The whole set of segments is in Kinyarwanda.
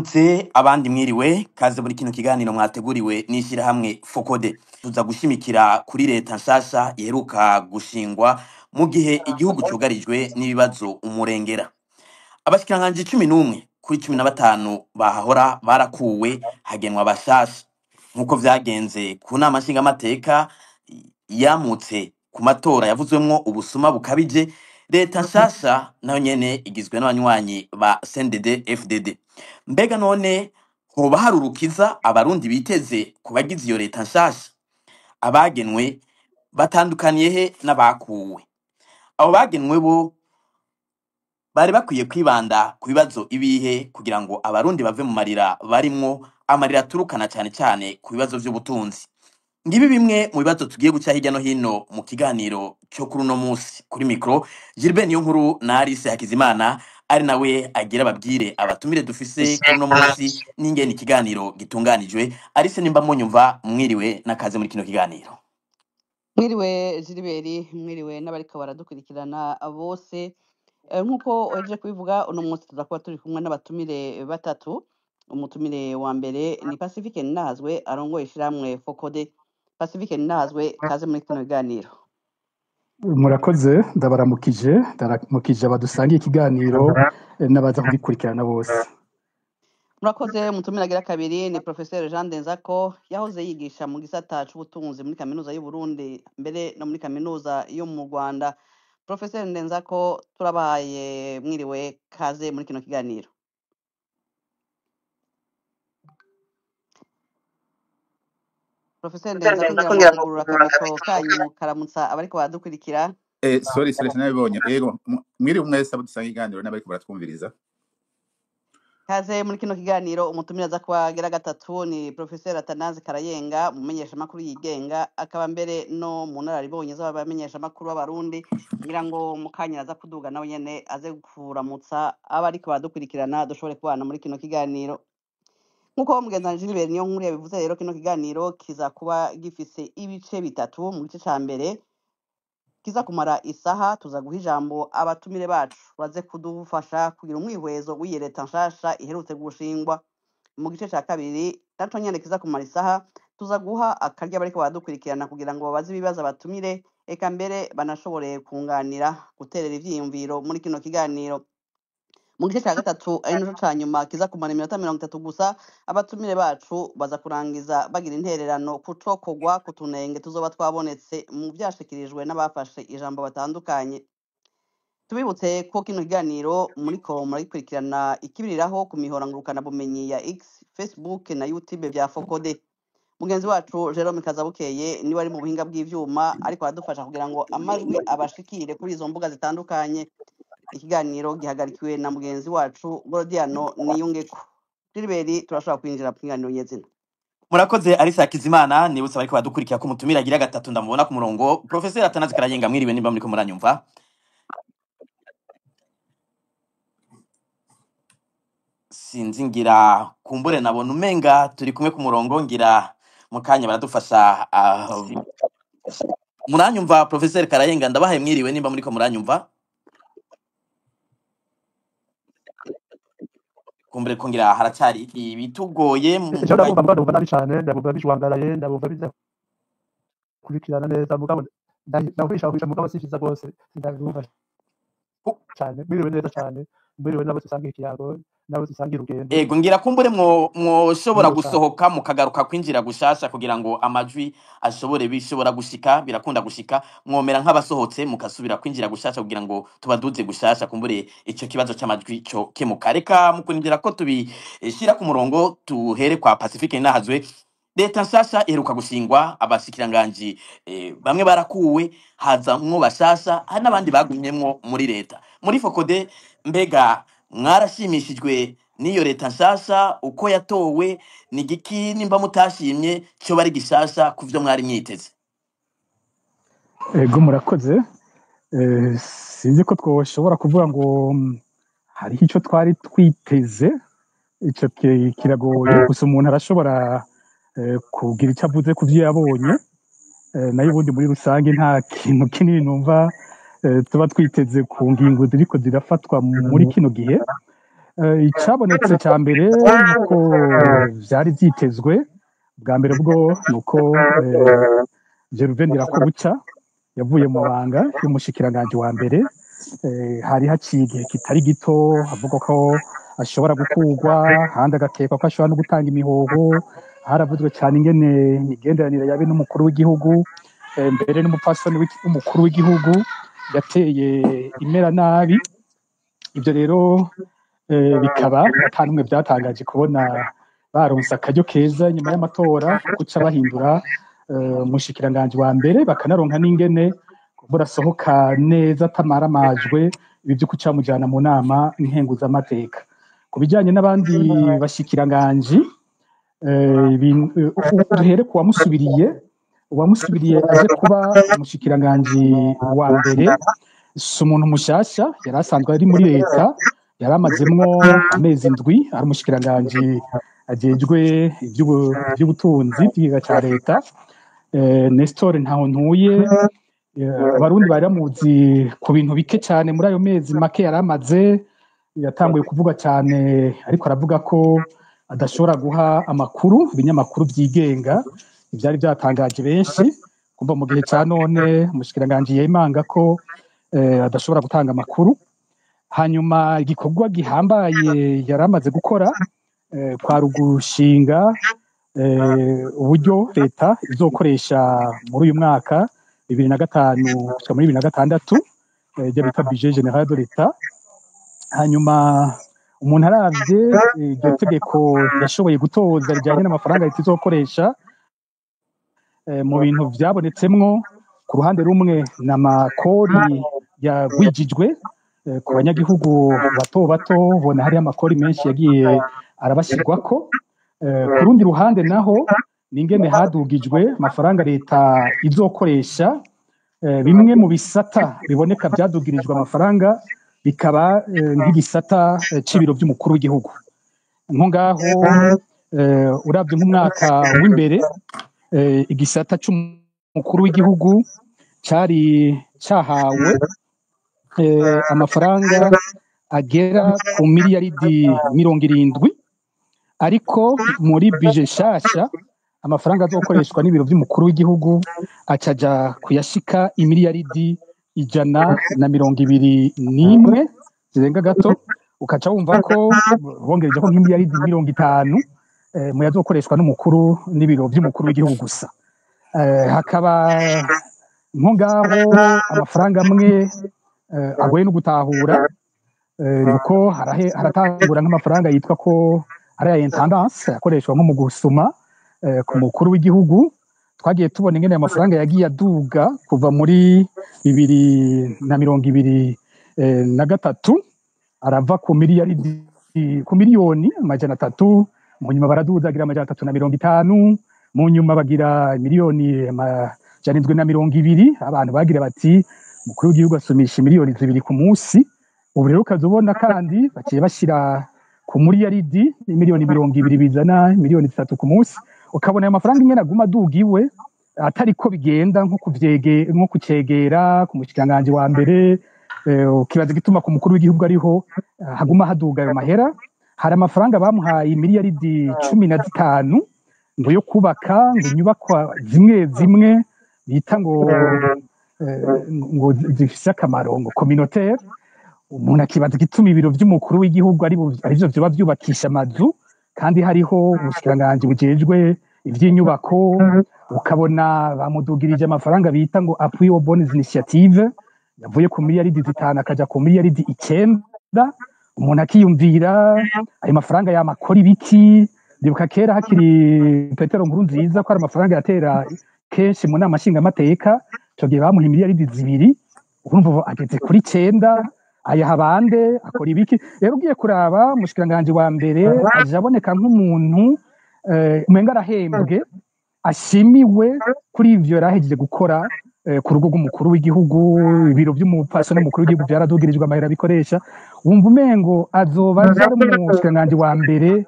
Tse abandi mwiriwe kaze muri kino kiganiro mwateguriwe n'ishirahamwe Fokode tuza gushimikira kuri leta nshasha iheruka gushingwa mu gihe igihugu cyugarijwe n'ibibazo umurengera. Abashikiranganje 11 kuri 15 bahahora barakuwe hagenwa bashasha nkuko vyagenze ku nama nshinga mateka yamutse ku matora yavuzwemwo ubusuma bukabije. Leta nshasha nayo nyene igizwe n'abanywanyi ba CNDD FDD. Mbega none hoba harurukiza abarundi biteze kubagize iyo leta nshasha? Abagenwe batandukaniye he n'abakuwe? Abo bagenwe bo bari bakwiye kwibanda ku bibazo ibihe kugira ngo abarundi bave mu marira barimwo, amarira turukana cyane cyane ku bibazo by'ubutunzi. Ngibi bimwe mu bibazo tugiye guca hirya no hino mu kiganiro cyo kuri uno munsi. Kuri mikro Gilbert Niyonkuru na Alice Hakizimana ari nawe agira babwire abatumire dufise kuri uno munsi n'ingene ikiganiro gitunganijwe. Alice, nimba munyumva mwiriwe nakaze muri kino kiganiro. Mwiriwe Gilbert, mwiriwe n'abariko baradukurikirana bose. Nkuko waje kubivuga uno munsi tuzakuba turi kumwe n'abatumire batatu. Umutumire wa mbere ni Pacifique Ninahazwe arongoye ishiramwe Fokode. Pacifique Ninahazwe, kaze muri kino kiganiro. Murakoze, ndabaramukije abadusangiye ikiganiro n'abaza kugikurikirana bose. Murakoze. Umutumire agira kabiri ni Professeur Jean Ndenzako, yahoze yigisha mu gisata c'ubutunzi muri kaminuza y'u Burundi mbere no muri kaminuza yo mu Rwanda. Professeur Ndenzako, turabaye mwiriwe, kaze muri kino kiganiro. Professeur Ndenzako, ngira mukugurura akamuko kanyu karamutsa abariko baradukurikira. Sorry nabibonye. Yego, mwiriwe mwese abudusanga ikiganiro n'abariko baratwumviriza. Kaze muri kino kiganiro. Umutumire aza kubagira gatatu ni Professeur Atanaze Karayenga, umumenyesha makuru yigenga, akaba mbere no mu nararibonye z'abamenyesha makuru b'abarundi. Ngira ngo mukanya aza kuduga nawe nyene aze kuramutsa abariko baradukurikirana dushobore kubana muri kino kiganiro. Nkuko mugenzanije Gilbert Niyonkuru yabivuze, rero kino kiganiro kiza kuba gifise ibice bitatu. Mu gice ca mbere kiza kumara isaha, tuza guha ijambo abatumire bacu baze kudufasha kugira umwihwezo w'iyi leta nshasha iherutse gushingwa. Mu gice ca kabiri naco nyene kiza kumara isaha, tuza guha akarya bariko baradukurikirana kugira ngo babaze ibibazo abatumire, eka mbere banashobore kunganira guterera ivyiyumviro muri kino kiganiro. Mu gice ca gatatu ari naco ca nyuma kiza kumara iminota 30 gusa, abatumire bacu baza kurangiza bagira intererano kucokogwa kutunenge tuzoba twabonetse mu vyashikirijwe n'abafashe ijambo batandukanye. Tubibutse ko kino kiganiro muriko muragikurikirana ikibiriraho ku mihora ngurukana bumenyi ya X, Facebook na YouTube vya Fokode. Mugenzi wacu Jerome Kazabukeye niwe ari mu buhinga bw'ivyuma ariko aradufasha kugira ngo amajwi abashikire kuri izo mbuga zitandukanye. Ikiganiro gihagarikiwe na mugenzi wacu Gordiano Niyungeko. Gilbert, turashobora kwinjira mu kiganiro nyezina. Murakoze Alice Hakizimana, nibutse bariko badukurikira ko umutumire agira gatatu ndamubona ku murongo. Professeur Atanaze Karayenga, mwiriwe nimba muriko muranyumva? Sinzi, ngira kumbure nabona umenga turi kumwe ku murongo, ngira mukanya baradufasha. Muranyumva Professeur Karayenga? Ndabahaye mwiriwe nimba muriko muranyumva. Kumbure ko ngira haracyari ibitugoye mu ndabumva nabi cyane, ndabumva bijwangaraye, ndabumva biza kurikirana neza, mugabo ndahisha mugabo sishiza rwose, ndabumva cyane. Mwiriwe neza cyane, mwiriwe nabo tusangiye ikiyago, nabo tusangiye urugendo. Ego, ngira kumbure mwoshobora gusohoka mukagaruka kwinjira gushasha kugira ngo amajwi ashobore bishobora gushika, birakunda gushika, mwomera nk'abasohotse mukasubira kwinjira gushasha kugira ngo tubaduze gushasha, kumbure ico kibazo c'amajwi cyo kemuka. Reka mukunindira ko tubishira ku murongo, tuhere kwa Pacifique Ninahazwe. Leta nshasha iheruka gushingwa, abashikiranganje bamwe barakuwe, hazamwo bashasha, hari n'abandi bagumyemwo muri leta. Muri Fokode, mbega mwarashimishijwe n'iyo leta nshasha uko yatowe? Ni giki nimba mutashimye cyo bari gishasha kuvyo mwari mwiteze? Ego, murakoze. Sinzi ko twoshobora kuvuga ngo hariho ico twari twiteze. Ico kiragoye, gusa umuntu arashobora kugira icyo avuze ku vyo yabonye. Nayo ubundi muri rusange nta kintu kinini numva tuba twiteze ku ngingo ziriko zirafatwa muri kino gihe. icabonetse cya mbere nuko vyari vyitezwe bwa mbere bwo nuko Gervain Ndirakobuca yavuye mu mabanga y'umushikiranganji wa mbere. Hari haciye igihe kitari gito avuga ko ashobora gukurwa, handi agakekwa ko ashobora no gutanga imihoho. Haravuzwe cyane ingene imigenderanire yabe n'umukuru w'igihugu, mbere n'umupfasoni w'umukuru w'igihugu yateye imera nabi. Ibyo rero bikaba atanumwe byatangaje kubona baronse akaryo keza nyuma y'amatora guca bahindura umushikiranganji wa mbere, bakanaronka n'ingene burasohoka neza atamaramajwe ibi byo kucamujana mu nama nkenguzamateka. Ku bijyanye n'abandi bashikiranganji, duhere ku uwamusubiriye aje kuba umushikiranganji wa mbere, si umuntu mushasha, yari asanzwe ari muri leta, yari amazemwo amezi indwi ari umushikiranganji ajejwe iby'ubutunzi bw'igihugu cya leta, Nestor Ntahontuye. Abarundi bari bamuzi ku bintu bike cyane muri ayo mezi make yari amaze. Yatanguye kuvuga cyane ariko aravuga ko adashobora guha amakuru ibinyamakuru byigenga. Ibyari byatangaje benshi kumva mu gihe cya none umushikiranganji yemanga ko adashobora gutanga amakuru. Hanyuma igikorwa gihambaye yari amaze gukora kwari ugushinga uburyo leta izokoresha muri uyu mwaka 2005 gushika muri 2006 ibyo bita budget general de l'etat. Hanyuma umuntu aravye iryo tegeko yashoboye gutoza rijyanye n'amafaranga leta izokoresha, mu bintu byabonetsemwo ku ruhande rumwe n'amakori yagwijijwe ku banyagihugu bato bato, ubona hari amakori menshi yagiye arabashyirwako. Ku rundi ruhande naho n'ingene hadugijwe amafaranga leta izokoresha bimwe mu bisata biboneka byadugirijwe amafaranga, bikaba nk'igisata c'ibiro by'umukuru w'igihugu. Nko ngaho uravye nk'umwaka w'imbere, igisata c'umukuru w'igihugu cari cahawe amafaranga agera ku miliyaridi 70, ariko muri bije nshasha amafaranga azokoreshwa n'ibiro by'umukuru w'igihugu acaja kuyashika imiliyaridi 121 zirenga gato. Ukaca wumva ko bongereje ko nk'imiliyaridi 50 mu yazokoreshwa n'umukuru n'ibiro by'umukuru w'igihugu gusa. Hakaba nko ngaho amafaranga amwe agoye no gutahura, nuko haratangura nk'amafaranga yitwa ko ari aya intendance akoreshwa nko mu gusuma ku mukuru w'igihugu. Twagiye tubona ingene amafaranga yagiye aduga kuva muri 2023 arava ku miliyoni 300, mu nyuma baraduzagira 350, mu nyuma bagira miliyoni 720. Abantu bagira bati mukuru w'igihugu asumisha miliyoni 2 ku munsi. Ubu rero ukazubona kandi baciye bashira ku miliyaridi miliyoni 20 bizana miliyoni 3 ku munsi. Ukabona ayo mafaranga ingene aguma adugiwe atari ko bigenda nko kucegera ku mushikiranganji wa mbere. Ukibaza igituma ku mukuru w'igihugu ariho haguma haduga ayo mahera. Hari amafaranga bamuhaye miliyaridi 15 ngo yo kubaka ngo inyubakwa zimwe zimwe bita ngo zifise akamaro ngo communautaire. Umuntu akibaza igituma ibiro by'umukuru w'igihugu arivyo vyoba byubakisha amazu kandi hariho umushikiranganji bujejwe ivy'inyubako. Ukabona bamudugirije amafaranga bita ngo appui aux bonnes initiatives, yavuye ku miliyaridi 5 akaja ku miliyaridi 9. Umuntu akiyumvira ayo mafaranga yamakora ibiki. Ndibuka kera hakiri Petero Nkurunziza ko ari amafaranga yatera kenshi mu nama nshingamateka, ico gihe bamuha miliyaridi 2. Urumva ageze kuri 9, ayaha bande akora ibiki. Rero ugiye kuraba umushikiranganji wa mbere aje aboneka nk'umuntu umenga arahembwe, ashimiwe kuri ivyo yarahejeje gukora ku rugo rw'umukuru w'igihugu. Ibiro by'umupfasoni n'umukuru w'igihugu byaradugirijwe amahera bikoresha. Wumva umengo azoba ari umushikiranganji wa mbere,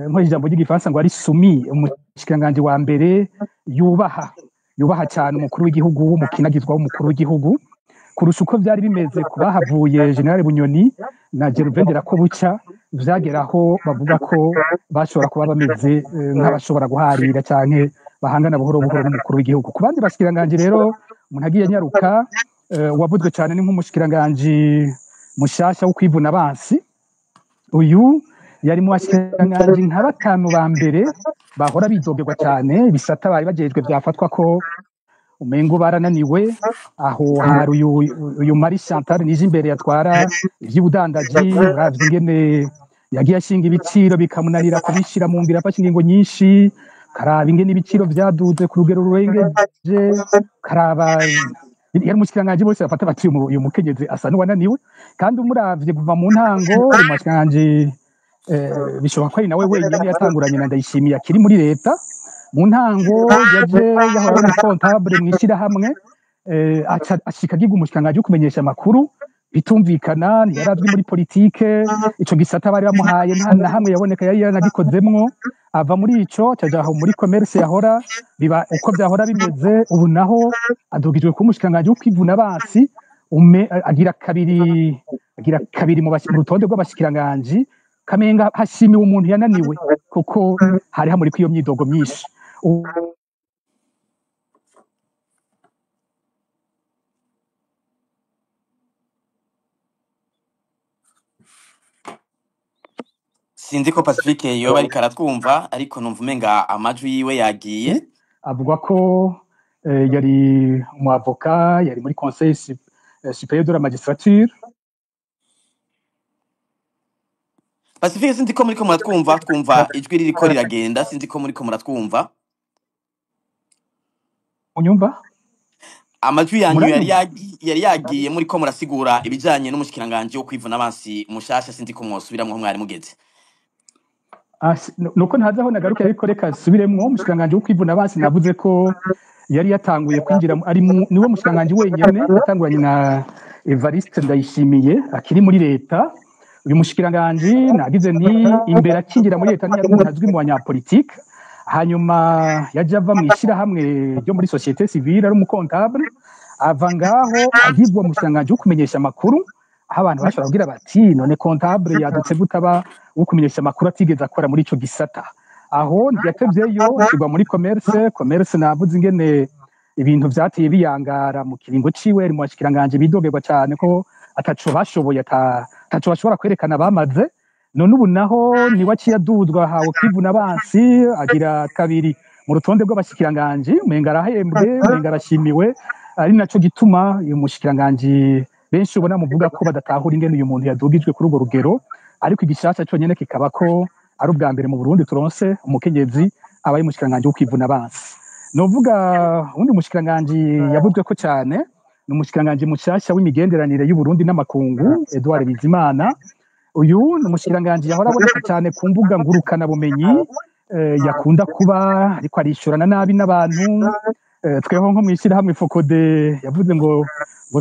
nko ijambo ry'igifaransa ngo ari sumi, umushikiranganji wa mbere yubaha cyane umukuru w'igihugu, w'umukinagizwa w'umukuru w'igihugu. kurusha uko byari bimeze ku bahavuye General Bunyoni na Gervain Nderakobuca vyageraho bavuga ko bashobora kuba bameze nk'abashobora guharira canke bahangana buhoro buhoro n'umukuru w'igihugu. Ku bandi bashikiranganje rero umuntu agiye nyaruka wavuzwe cyane ni nk'umushikiranganje mushasha wo kwivuna abansi. Uyu yari mu bashikiranganje nka batanu ba mbere bahora bidogerwa cyane ibisata bari bajejwe byafatwa ko umengo barananiwe, aho hari uyu Marie Chantal nije imbere yatwara ivy'ubudandaji, uravye ingene yagiye ashinga ibiciro bikamunanira kubishira mu ngiro, afashe ingingo nyinshi, karaba ingene ibiciro vyaduze ku rugero rurengeje, karaba yari umushikiranganje bose bafata bati uyu mukenyezi asa n'uwananiwe, kandi umuravye kuva mu ntango umushikiranganje bishoboka ko ari nawe wenyine yatanguranye na Ndayishimiye akiri muri leta. Mu ntango yaje yahora ari comptable mw'ishirahamwe ashika agiga umushikiranganje wo kumenyesha amakuru bitumvikana, yarazwi muri politike, ico gisata bari bamuhaye nta na hamwe yaboneka yari yaranagikozemwo, ava muri ico caja aho muri commerce yahora biba uko vyahora bimeze. Ubu naho adugijwe ku umushikiranganje wo kwivuna abansi, agira kabiri mu rutonde rw'abashikiranganje, kamenga hashimiwe umuntu yananiwe kuko hari hamuri kwiyo myidogo myinshi. Sinzi ko Pacifique yoba ariko aratwumva, ariko numva umenga amajwi yiwe yagiye. Avuga ko yari umwavoka, yari muri Conseil supérieur de la magistrature. Pacifique, sinzi ko muriko muratwumva, twumva ijwi ririko riragenda, sinzi ko muriko muratwumva. Unyumva? Amajwi yanyu yari yagiye muriko murasigura ibijanye n'umushikiranganje wo kwivuna abansi mushasha, sinzi ko mwosubiramwo mwari mugeze. Nuko ntazaho nagaruka ariko reka subiremwo. Umushikiranganje wo kwivuna abansi navuze ko yari yatanguye kwinjira, ari niwe mushikiranganje wenyene yatanguranye na Evariste Ndayishimiye akiri muri leta. Uyu mushikiranganje nagize ni imbere akinjira muri leta ntiyari umuntu azwi mu banyapolitike, hanyuma yaje ava mw'ishirahamwe ryo muri société civile ari umukontable, ava ngaho agizwe mushikiranganje wo kumenyesha amakuru, aho abantu bashobora kugira bati none comptable yadutse gutaba wo kumenyesha amakuru atigeze akora muri ico gisata. Aho yatevyeyo ashirwa muri commerce navuze ingene ibintu vyateye biyangara mu kiringo ciwe, ari mu bashikiranganje bidogerwa cyane ko ataco bashoboye, ataco bashobora kwerekana bamaze. None ubu naho niwe aciye aduzwa hawe kwivuna abansi, agira kabiri mu rutonde rw'abashikiranganje, umenga arahembwe, umenga arashimiwe. Ari naco gituma uyu mushikiranganje benshi ubona muvuga ko badatahura ingene uyu muntu yadugijwe kuri urwo rugero, ariko igishasha cyonyene kikaba ko ari ubwa mbere mu Burundi turonse umukenyezi abaye umushikiranganje wo kwivuna abansi. Novuga undi mushikiranganje yavuzwe ko cyane ni umushikiranganje mushasha w'imigenderanire y'u Burundi n'amakungu, Edouard Bizimana. Uyu ni umushikiranganje yahora aboneka cyane ku mbuga ngurukana bumenyi, yakunda kuba ariko arishurana nabi n'abantu. Tweho nko mw'ishirahamwe Focode yavuze ngo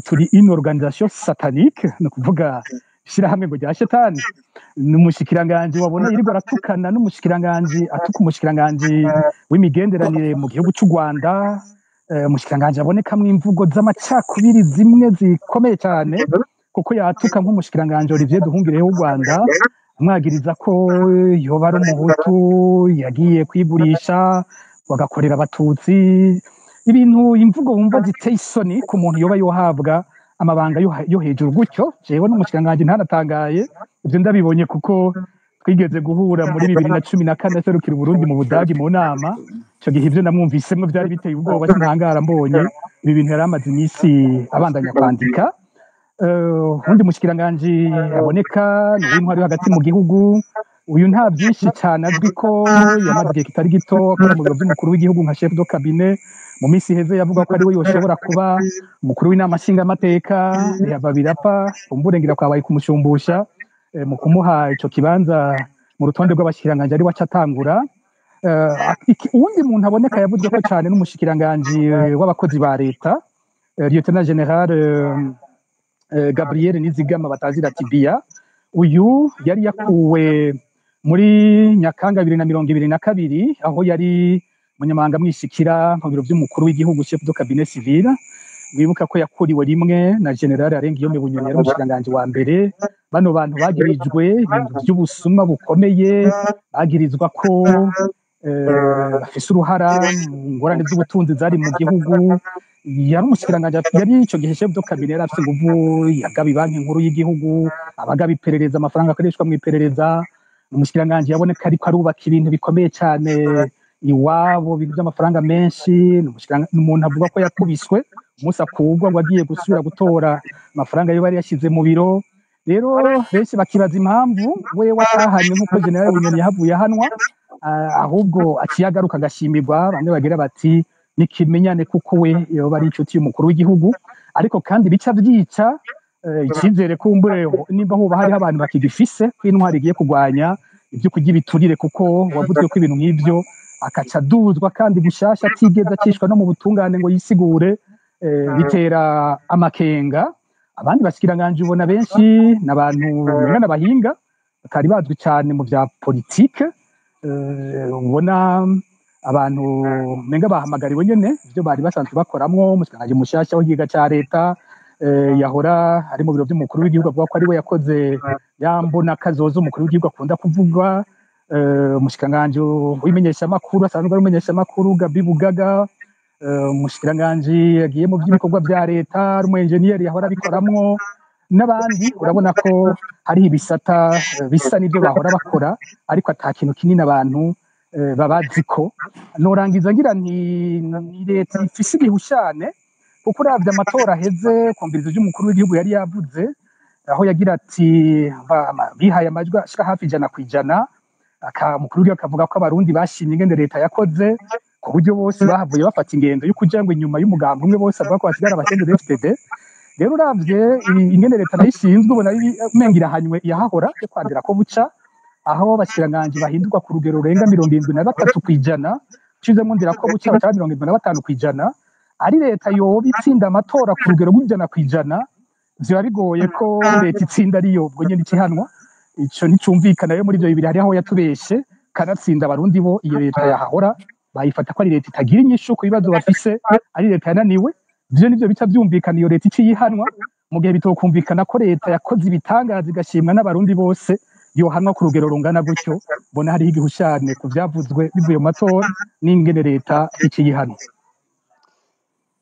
turi une organisation satanique, no kuvuga ishirahamwe ngo rya shetani. Ni umushikiranganje wabona iriko aratukana n'umushikiranganje atuka umushikiranganje w'imigenderanire mu gihugu cy'u Rwanda, umushikiranganje abonekamwo imvugo z'amacakubiri zimwe zikomeye cyane, kuko yatuka nk'umushikiranganje Olivier Nduhungirehe w'u Rwanda, amwagiriza ko yoba ari umuhutu yagiye kwiburisha bagakorera abatutsi, ibintu imvugo wumva ziteye isoni ku muntu yoba yohabwa amabanga yo hejuru gutyo. Jewe n'umushikiranganje ntanatangaye, ivyo ndabibonye kuko twigeze guhura muri 2014 serukira Burundi mu Budagi mu nama. Ico gihe ivyo namwumvisemwo vyari biteye ubwoba, sintangara mbonye ibi bintu yari amaze imisi abandanya kwandika. Undi mushikiranganje aboneka ni w'intwari hagati mu gihugu. Uyu nta byinshi cyane azwi ko yamaze igihe kitari gito akora mu biro by'umukuru w'igihugu nka chef de cabinet. Mu minsi heze yavuga ko ari we yoshobora kuba umukuru w'inama nshingamateka, yava birapfa umburengira kwabaye kumushumbusha mu kumuha ico kibanza mu rutonde rw'abashikiranganje ari wacatangura. Uwundi muntu aboneka yavuzwe ko cyane n'umushikiranganje w'abakozi ba leta, Lieutenant General Gabriel Nizigama batazira Tibia. Uyu yari yakuwe muri Nyakanga 2022 aho yari munyamanga mwishikira mu biro by'umukuru w'igihugu chef de cabinet civil. wibuka ko yakuriwe rimwe na generale Arengiyome Bunyoni yari umushikiranganji wa mbere. Bano bantu bagirijwe ibintu by'ubusuma bukomeye, bagirizwa ko bafise uruhara mu ngorane z'ubutunzi zari mu gihugu. Yari umushikiranganji, yari ico gihe chef de cabinet, yari afise inguvu, yagaba banki nkuru y'igihugu, abagaba iperereza, amafaranga akoreshwa mu iperereza. Umushikiranganji yaboneka ariko arubaka ibintu bikomeye cyane iwabo, ibintu by'amafaranga menshi. Umuntu avuga ko yakubiswe umunsi akugwa ngo agiye gusubira gutora amafaranga yo bari yashyize mu biro. Rero benshi bakibaza impamvu we watahanywe nk'uko generale Bunyoni yahavuye ahanwa, ahubwo aciye agaruka agashimirwa. Bamwe bagira bati nikimenyane kuko we yoba ari inshuti y'umukuru w'igihugu, ariko kandi bica byica icyizere kumbure nimba hoba hariho abantu bakigifise ko intwari igiye kurwanya ibyo kurya ibiturire, kuko wavuzwe ko ibintu nk'ibyo akaca aduzwa kandi gushasha atigeze acishwa no mu butungane ngo yisigure, bitera amakenga. Abandi bashikiranganje ubona benshi n'abantu ngana bahinga batari bazwi cyane mu bya politike, ubona abantu menga bahamagariwe nyene ibyo bari basanzwe bakoramwo. Umushikiranganje mushasha w'igiga cya leta yahora ari mu biro by'umukuru w'igihugu, avuga ko ari we yakoze yambona kazoza umukuru w'igihugu akunda kuvuga. Umushikiranganje w'imenyeshamakuru asanzwe ari umenyeshamakuru Gabi Bugaga, umushikiranganje yagiye mu by'ibikorwa bya leta, ari umu engineer yahora abikoramwo, n'abandi urabona ko hari ibisata bisa n'ibyo bahora bakora, ariko ata kintu kinini abantu babaziko. Norangiza ngira nti leta ifise ibihushane, kuko uravye amatora aheze kumviriza by'umukuru w'igihugu yari yavuze, aho yagira ati bihaye amajwi ashika hafi 100%, umukuru w'igihugu akavuga ko abarundi bashimye ingene leta yakoze, ku buryo bose bahavuye bafata ingendo yo kugira ngo inyuma y'umugambi umwe bose avuga ko basigara abasende FPD. Rero uravye ingene leta nayishinzwe ubona umenga irahanywe yahahora yo kwandira ko buca, aho abashikiranganje bahindurwa ku rugero rurenga 73%, cizemo ndira ko buca batara 75%. Ari leta yoba itsinda amatora ku rugero rw'100%, ziba bigoye ko leta itsinda ariyo ubwo nyene ikihanwa. Ico nicumvikana yo muri ibyo bibiri, hariho yatubeshe kanatsinda abarundi bo iyo leta yahahora bayifata ko ari leta itagira inyishu ku bibazo bafise, ari leta yananiwe. Ivyo nivyo bica byumvikana iyo leta iciyihanwa, mu gihe bitokumvikana ko leta yakoze ibitangaza igashimwa n'abarundi bose yohanwa ku rugero rungana gutyo. Mbona hariho igihushane ku vyavuzwe bivuye mu matora n'ingene leta iciyihanwa.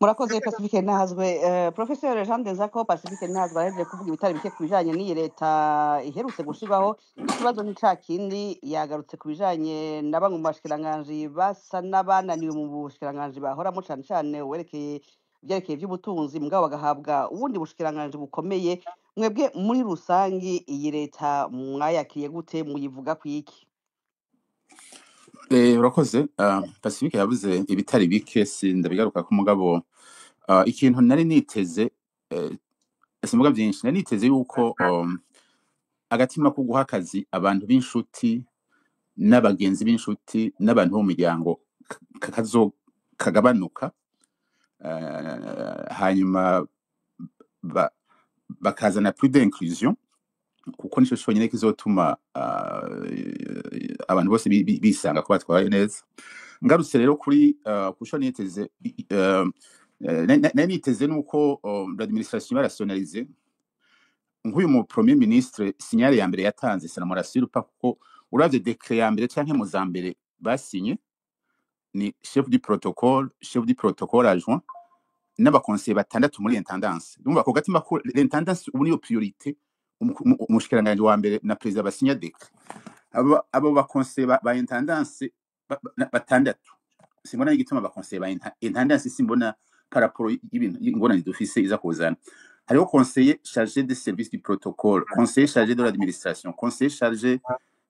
Murakoze Pacifique Ntahazwe. Professeur Jean Denzako, Pacifique Ntahazwe ahejeje kuvuga ibitari bike ku bijanye n'iyi leta iherutse gushirwaho. Ikibazo ni ca kindi, yagarutse ku bijanye na bamwe mu bashikiranganje basa n'abananiwe mu bushikiranganje bahoramo, cane cane werekeye ibyerekeye by'ubutunzi, mugabo bagahabwa ubundi bushikiranganje bukomeye. Mwebwe muri rusangi iyi leta mwayakiriye gute, muyivuga kwiki? Urakoze. Pacifique yavuze ibitari bike, sindabigaruka ko mugabo ikintu nari niteze, simuga byinshi, nari niteze yuko agatima ko guha akazi abantu b'inshuti n'abagenzi b'inshuti n'abantu bo mu miryango kagabanuka, hanyuma bakazana plus d'inclusion, kuko nico cyonyine kizotuma abantu bose bisanga ko batwaye neza. Ngarutse rero kuri kusho niteze, niteze nuko l'administration va rationaliser. Nk'uyu mu premier ministre signale ya mbere yatanze sanamurasira upa, kuko uravye decret ya mbere canke mu za mbere basinye ni chef du protocole adjoint n'abakonseil batandatu muri intendance. Ndumva ko gatima ko l'intendance ubu niyo priorité, umushikiranganje wa mbere na president basinya decret. Abo bakonseil ba intendance batandatu, simbona igituma bakonseil ba intendance, simbona par rapport y'ibintu ingorane dufise iza kuzana. Hariho conseiller chargé des services du protocole, conseiller chargé de l'administration, conseiller chargé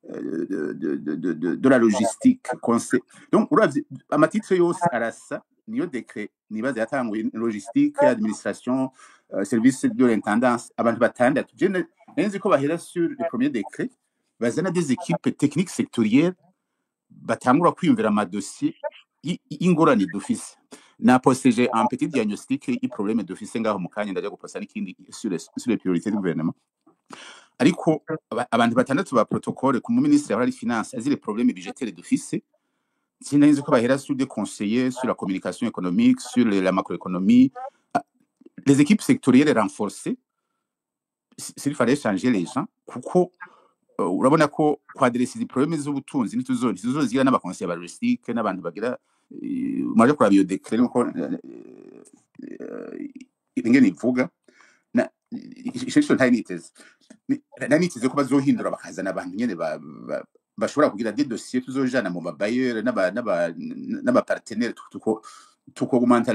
de la logistique, conseiller. Donc uravye amatitre yose arasa, niyo decret nibaze yatanguye logistique, administration, service de l'intendance, abantu batandatu. Je nzi ko bahera sur le premier décret, bazana des équipes techniques sectorielles batangura kwiyumvira amadossier y'ingorane dufise. Na posteje un petit diagnostic y problème dufise ngaho mu kanya ndaje guposa n'ikindi sur les priorités du gouvernement. Ariko abantu batandatu ba protocole ku ministre ya finance azire problème budgétaire dufise, sinenzi ko bahera sur des conseillers sur la communication économique, sur la macroéconomie. les équipes sectorielles renforcées s'il fallait changer les gens kuko urabona ko kwadresi izi problème z'ubutunzi ntituzozigira n'abakonseil ba logistique n'abantu bagira mwaje kuraba iyo decret nuko ingene ivuga na ishusho ntaniteze ko bazohindura bakazana abantu nyene bashobora kugira des dossiers tuzojana mu babayeur n'aba partenaires tuko augmenter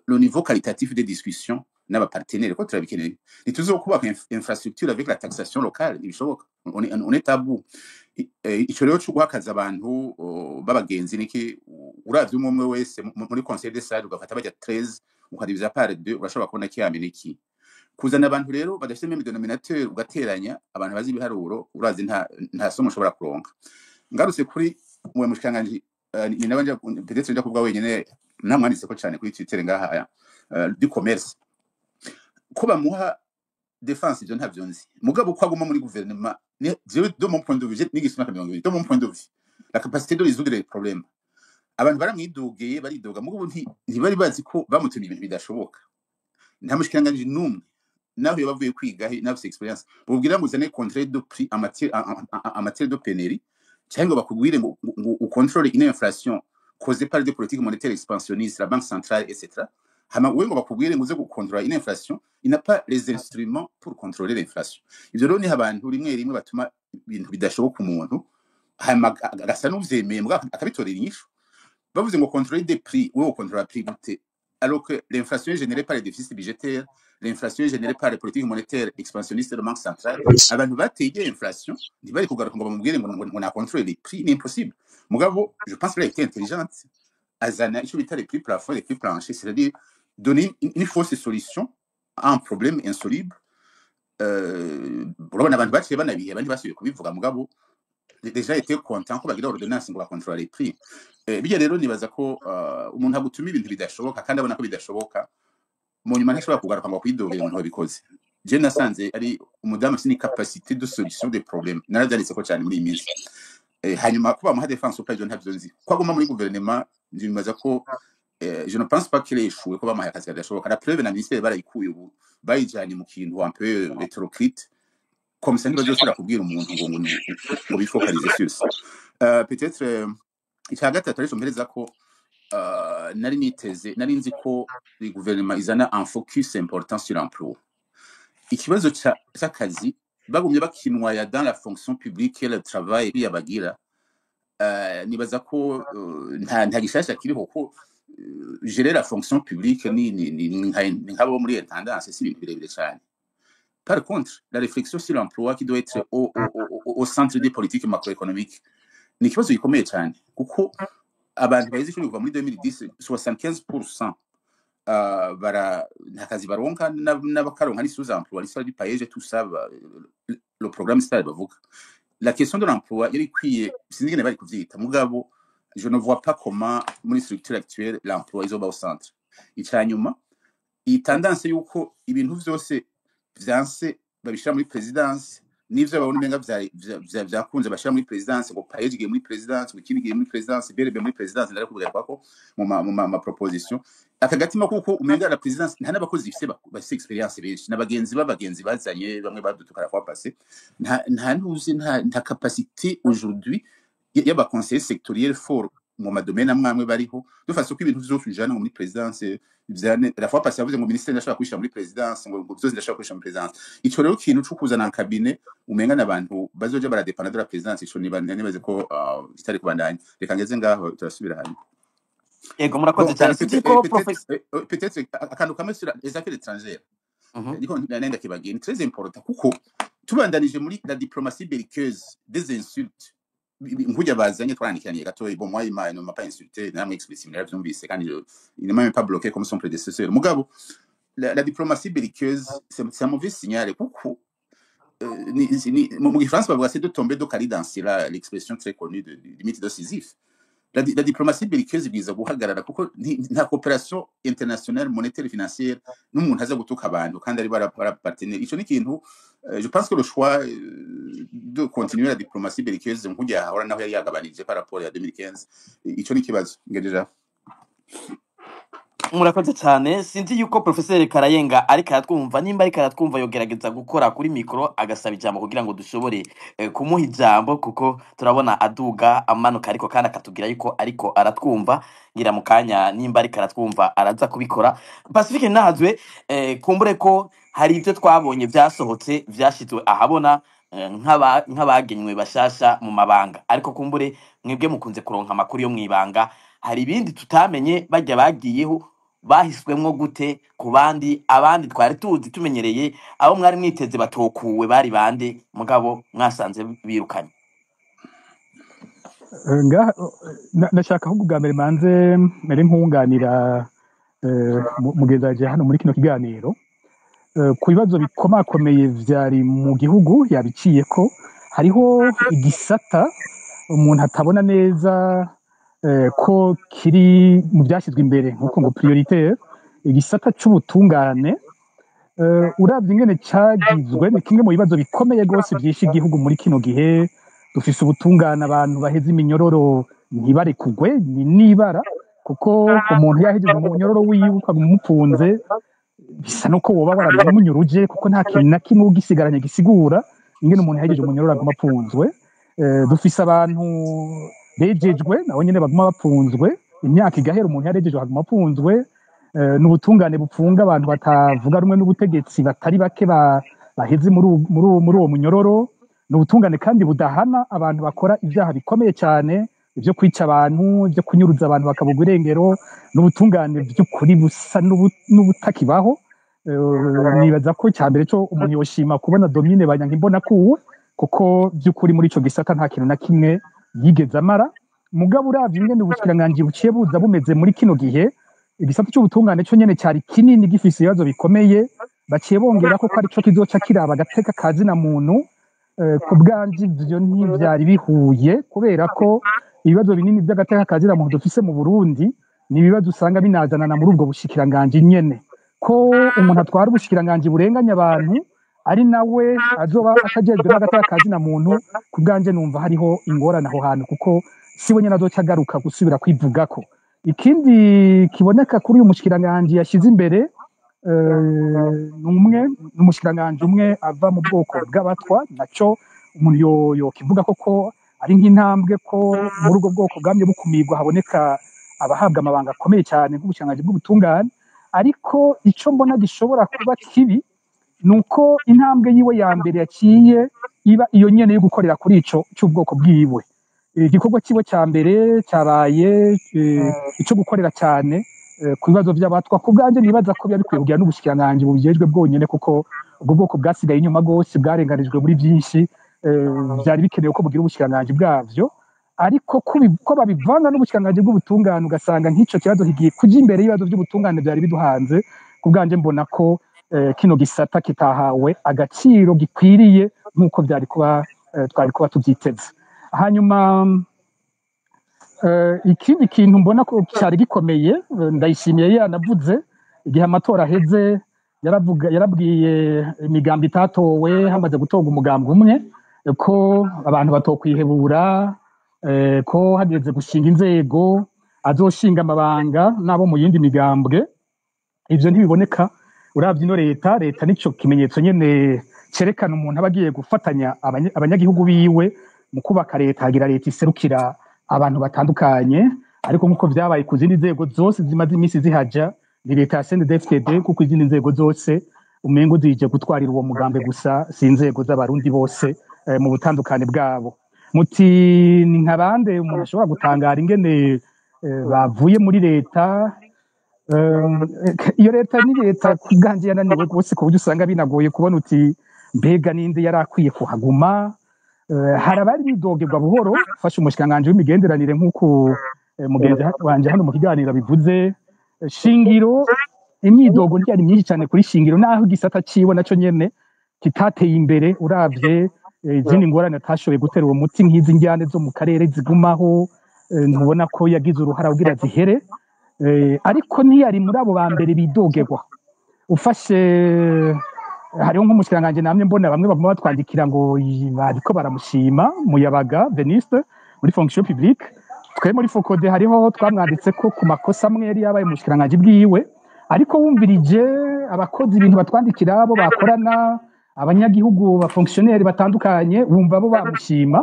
le niveau qualitatif des discussions n'aba partenaires ko turabikeneye nituzokubaka infrastructure avec la taxation locale ibishoboka on est tabou ico rero cyo guhakaza abantu babagenzi niki uravye umwe wese muri conseil des salles ugafata bajya 13 ukadiviza par 2 urashobora kubona ki Amerika kuzana abantu rero badafite même dénominateur ugateranya abantu bazi ibiharuro urazi nta somo ushobora kuronka ngarutse kuri mwe mushikanganje ni nabanje peut-être nja kuvuga wenyene namwanditse ko cyane kuri Twitter ngaha du commerce ko bamuha défense ibyo ntavyo nzi mugabo ko aguma muri gouvernement de mon point de vue n'igisima kamwe de mon point de vue la capacité de résoudre les problèmes abantu baramwidogeye baridoga mugabo ntibari bazi ko bamutumye ibintu bidashoboka nta mushikanganje numwe naho yabavuye kwiga nafse experience ubwira ngo zane contrôle de prix en matière de pénurie cyangwa bakugwire ngo contrôle une inflation causée par des politiques monétaires expansionnistes la banque centrale etc. hama we ngo bakugwire ngo uze gukontrôler une inflation il n'a pas les instruments pour contrôler l'inflation ivyo rero ni abantu rimwe batuma ibintu bidashoboka umuntu hama gasa n'uvyemeye mbwa akabitorera inyishu bavuze ngo contrôler des prix we contrôler prix gute alors que l'inflation est générée par les déficits budgétaires l'inflation est générée par les politiques monétaires expansionnistes de la banque centrale abantu bateye inflation ntibari kugaruka ngo bamubwire ngo na contrôler les prix ni impossible mugabo je pense que elle était intelligente azana ico bita les prix plafond les prix planchers c'est-à-dire donner une fausse solution à un problème insoluble urabona abantu baciye banabihe abandi basubiye kubivuga mugabo déjà été content ko bagira ordonnance ngo bakontrole les prix bijya rero nibaza ko umuntu agutuma ibintu bidashoboka kandi abona ko bidashoboka mu nyuma ntashobora kugaruka ngo kwidogera umuntu wabikoze je nasanze ari umudamu sini capacité de solution des problèmes naradalitse ko cyane muri iminsi hanyuma kuba mu défense auprès de ntabyo nzi ko aguma muri gouvernement nibaza ko je ne pense pas qu'il ait échoué ko bamaye akazi kadashoboka la preuve na ministère barayikuye ubu bayijanye mu kintu un peu hétéroclite comme ça ntibazosubira kubwira umuntu ngo bifocalize sur ça peut-être icya gatatu rero mpereza ko nari nzi ko le gouvernement izana un focus important sur l'emploi ikibazo cy'akazi bagumye bakinwa ya dans la fonction publique et le travail yabagira nibaza ko nta gishasha kiriho ko gérer la fonction publique ni nkabo muri intendance si ibintu birebire cyane. Par contre, la réflexion sur l'emploi qui doit être au centre des politiques macroéconomiques ni ikibazo gikomeye cyane kuko abantu bayizi ko kuva muri 2010 75% ntakazi baronka n'abakaronka ni sous-emploi ni salaire du paillage tout ça le programme stable bavuga la question de l'emploi yari kwiye sinigene bari kuvyita mugabo je ne vois pas comment muri structure actuelle l'emploi izoba au centre icyanyuma iyi tendance yuko ibintu vyose vyanse babishira muri présidence nivyo babona umenga vyakunze bashira muri présidence ngo paillage giye muri présidence ngo kindi giye muri présidence berebe muri présidence ndara kuvuga kwako mu ma proposition akagatima kuko umenga la présidence nta nabakozi bafise experience benshi n'abagenzi bazanye bamwe badutukara kwa passé nta capacité aujourd'hui yaba conseiller sectoriel fort mu madomaine amwe bariho dufase ko ibintu vyose ujana muri présidence vyane la fois passée yavuze ngo ministre ndashaka kwishira muri présidence ngo byose ndashaka kwishira muri présidence ico rero kintu cyo kuzana cabinet umenga nabantu bazoje baradepana de la présidence ico nibaze ko kitari kubandanya reka ngeze ngaho turasubira hano ego murakoze cyane siko peut-être akantu kamwe sur les affaires étrangères ndiko nenda kibagiye très important kuko tubandanije muri la diplomatie belliqueuse des insultes nkujya bazanye twarandikiranye gato bon moi il m'a pas insulté namwe explicite naravyumvise kandi il ne m'a même pas bloqué comme son prédécesseur mugabo la diplomatie belliqueuse c'est un mauvais signal kuko mu France bavuga c'est de tomber do cali dans l'expression très connue de limite de Sisyphe la diplomatie belliqueuse biza guhagarara kuko nta coopération internationale monétaire et financière n'umuntu aza gutuka abantu kandi ari bara partenaire ico ni kintu je pense que le choix de continuer la diplomatie belliqueuse nkujya ahora naho yari yagabanije par rapport à 2015 ico ni kibazo ngejeje murakoze cyane sinzi yuko Professeur Karayenga ariko aratwumva nimba ariko aratwumva yogerageza gukora kuri mikro agasaba ijambo kugira ngo dushobore kumuha ijambo kuko turabona aduga amanuka ariko kandi akatubwira yuko ariko aratwumva ngira mu kanya nimba ariko aratwumva araza kubikora. Pacifique Nahazwe kumbure ko hari ibyo twabonye byasohotse byashizwe ahabona nk'abagenywe bashasha mu mabanga ariko kumbure mwebwe mukunze kuronka amakuru yo mwibanga hari ibindi tutamenye bajya bagiyeho bahiswemwo gute ku bandi abandi twari tuzi tumenyereye abo mwari mwiteze batokuwe bari bande mugabo mwasanze birukanye. Nashaka ahubwo bwa mbere manze mere nkunganira mugenzi waje hano muri kino kiganiro ku bibazo bikomakomeye vyari mu gihugu yabiciye ko hariho igisata umuntu atabona neza ko kiri mu byashyizwe imbere nkuko ngo prioritaire igisata c'ubutungane uravye ingene cagizwe ni kimwe mu bibazo bikomeye gose vyinshi igihugu muri kino gihe. Dufise ubutungane abantu baheze iminyororo ntibarekugwe ni nibara kuko umuntu yahejeje mu munyororo wiwe ukamupfunze bisa nuko woba waramunyuruje kuko nta kintu na kimwe ugisigaranye gisigura ingene umuntu yahejeje umunyororo aguma apfunzwe. Dufise abantu bejejwe nabo nyene baguma bapfunzwe imyaka igahera umuntu yarejejwe aguma apfunzwe. N'ubutungane bupfunga abantu batavuga rumwe n'ubutegetsi batari bake baheze muri uwo munyororo. N'ubutungane kandi budahana abantu bakora ibyaha bikomeye cyane ibyo kwica abantu ibyo kunyuruza abantu bakabugwa irengero. N'ubutungane by'ukuri busa n'ubutakibaho. Nibaza ko cyambere cyo umuntu yoshima kubona Domine Banyankimbona kuwe kuko by'ukuri muri ico gisata nta kintu na kimwe yigeze amara. Mugabo uravye ingene ubushikiranganje buciye buza bumeze muri kino gihe igisata cy'ubutungane cyo nyene cyari kinini gifise ibibazo bikomeye baciye bongera ko ari cyo kizoca kiraba agateka kazina muntu. Ku bwanje ivyo ntivyari bihuye kubera ko ibibazo binini by'agateka kazina muntu dufise mu Burundi ni ibibazo usanga binazanana muri ubwo bushikiranganje nyene ko umuntu atwara ubushikiranganje burenganya abantu ari nawe azoba atajejwe n'agateka kazina muntu. Ku bwanje numva hariho ingorane aho hantu kuko siwe nyene azoca agaruka gusubira kwivugako. Ikindi kiboneka kuri uyu mushikiranganje yashize imbere n'umushikiranganje umwe ava mu bwoko bw'abatwa naco umuntu yokivuga ko ari nk'intambwe ko muri ubwo bwoko bwamye bukumirwa haboneka abahabwa amabanga akomeye cyane nk'ubushikiranganje bw'ubutungane. Ariko ico mbona gishobora kuba kibi nuko intambwe yiwe ya mbere yaciye iba iyo nyene yo gukorera kuri ico cy'ubwoko bwiwe. Igikorwa kiwe cya mbere cyabaye ico gukorera cyane ku bibazo by'abatwa. Ku bwanje nibaza ko byari bikwiye kugira n'ubushikiranganje bubijejwe bwonyene kuko ubwo bwoko bwasigaye inyuma gose bwarenganijwe muri byinshi byari bikenewe ko bugira ubushikiranganje bwavyo. Ariko ko babivanga n'ubushikiranganje bw'ubutungane ugasanga nk'ico kibazo higiye kuja imbere y'ibibazo by'ubutungane byari biduhanze. Ku bwanje mbona ko kino gisata kitahawe agaciro gikwiriye nk'uko byari kuba twari kuba tubyiteze. Hanyuma ikindi kintu mbona ko cyari gikomeye ndayishimiye yanavuze igihe amatora aheze yarabwiye imigambi itatowe hamaze gutorwa umugambi umwe ko abantu batokwihebura ko hageze gushinga inzego azoshinga amabanga nabo mu yindi migambwe. Ivyo ntibiboneka uravye ino leta nico kimenyetso nyene cerekana umuntu abagiye gufatanya abanyagihugu biwe mu kubaka leta hagira leta iserukira abantu batandukanye. Ariko nkuko vyabaye ku zindi nzego zose zimaze imisi zihaja ni leta ya CNDD-FDD kuko izindi nzego zose umengo zije gutwarira uwo mugambe gusa si inzego z'abarundi bose mu butandukane bwabo. Muti ni nkabande umuntu ashobora gutangara ingene bavuye muri leta. Iyo leta ni leta kubwanje yananiwe gose ku buryo usanga binagoye kubona uti mbega ninde yari akwiye kuhaguma. Hari abari bidogerwa buhoro fasha umushikanganje w'imigenderanire nk'uko mugenzi wanje hano mu kiganiro bivuze. Shingiro imyidogo ntiyari myinshi cyane kuri Shingiro naho igisata ciwe naco nyene kitateye imbere uravye izindi ngorane atashoboye gutera uwo muti nk'izi njyane zo mu karere zigumaho. Ntubona ko yagize uruhara kugira zihere. Ariko ntiyari muri abo ba mbere bidogerwa. Ufashe hariho nk'umushikiranganje namwe mbona bamwe baguma batwandikira ngo bariko baramushima Muyabaga Veniste muri fonction publique twe muri fokode hariho twamwanditse ko ku makosa amwe yari yabaye mu bushikiranganji bwiwe, ariko wumvirije abakozi ibintu batwandikira abo bakorana abanyagihugu ba fonctionnaire batandukanye wumva bo bamushima.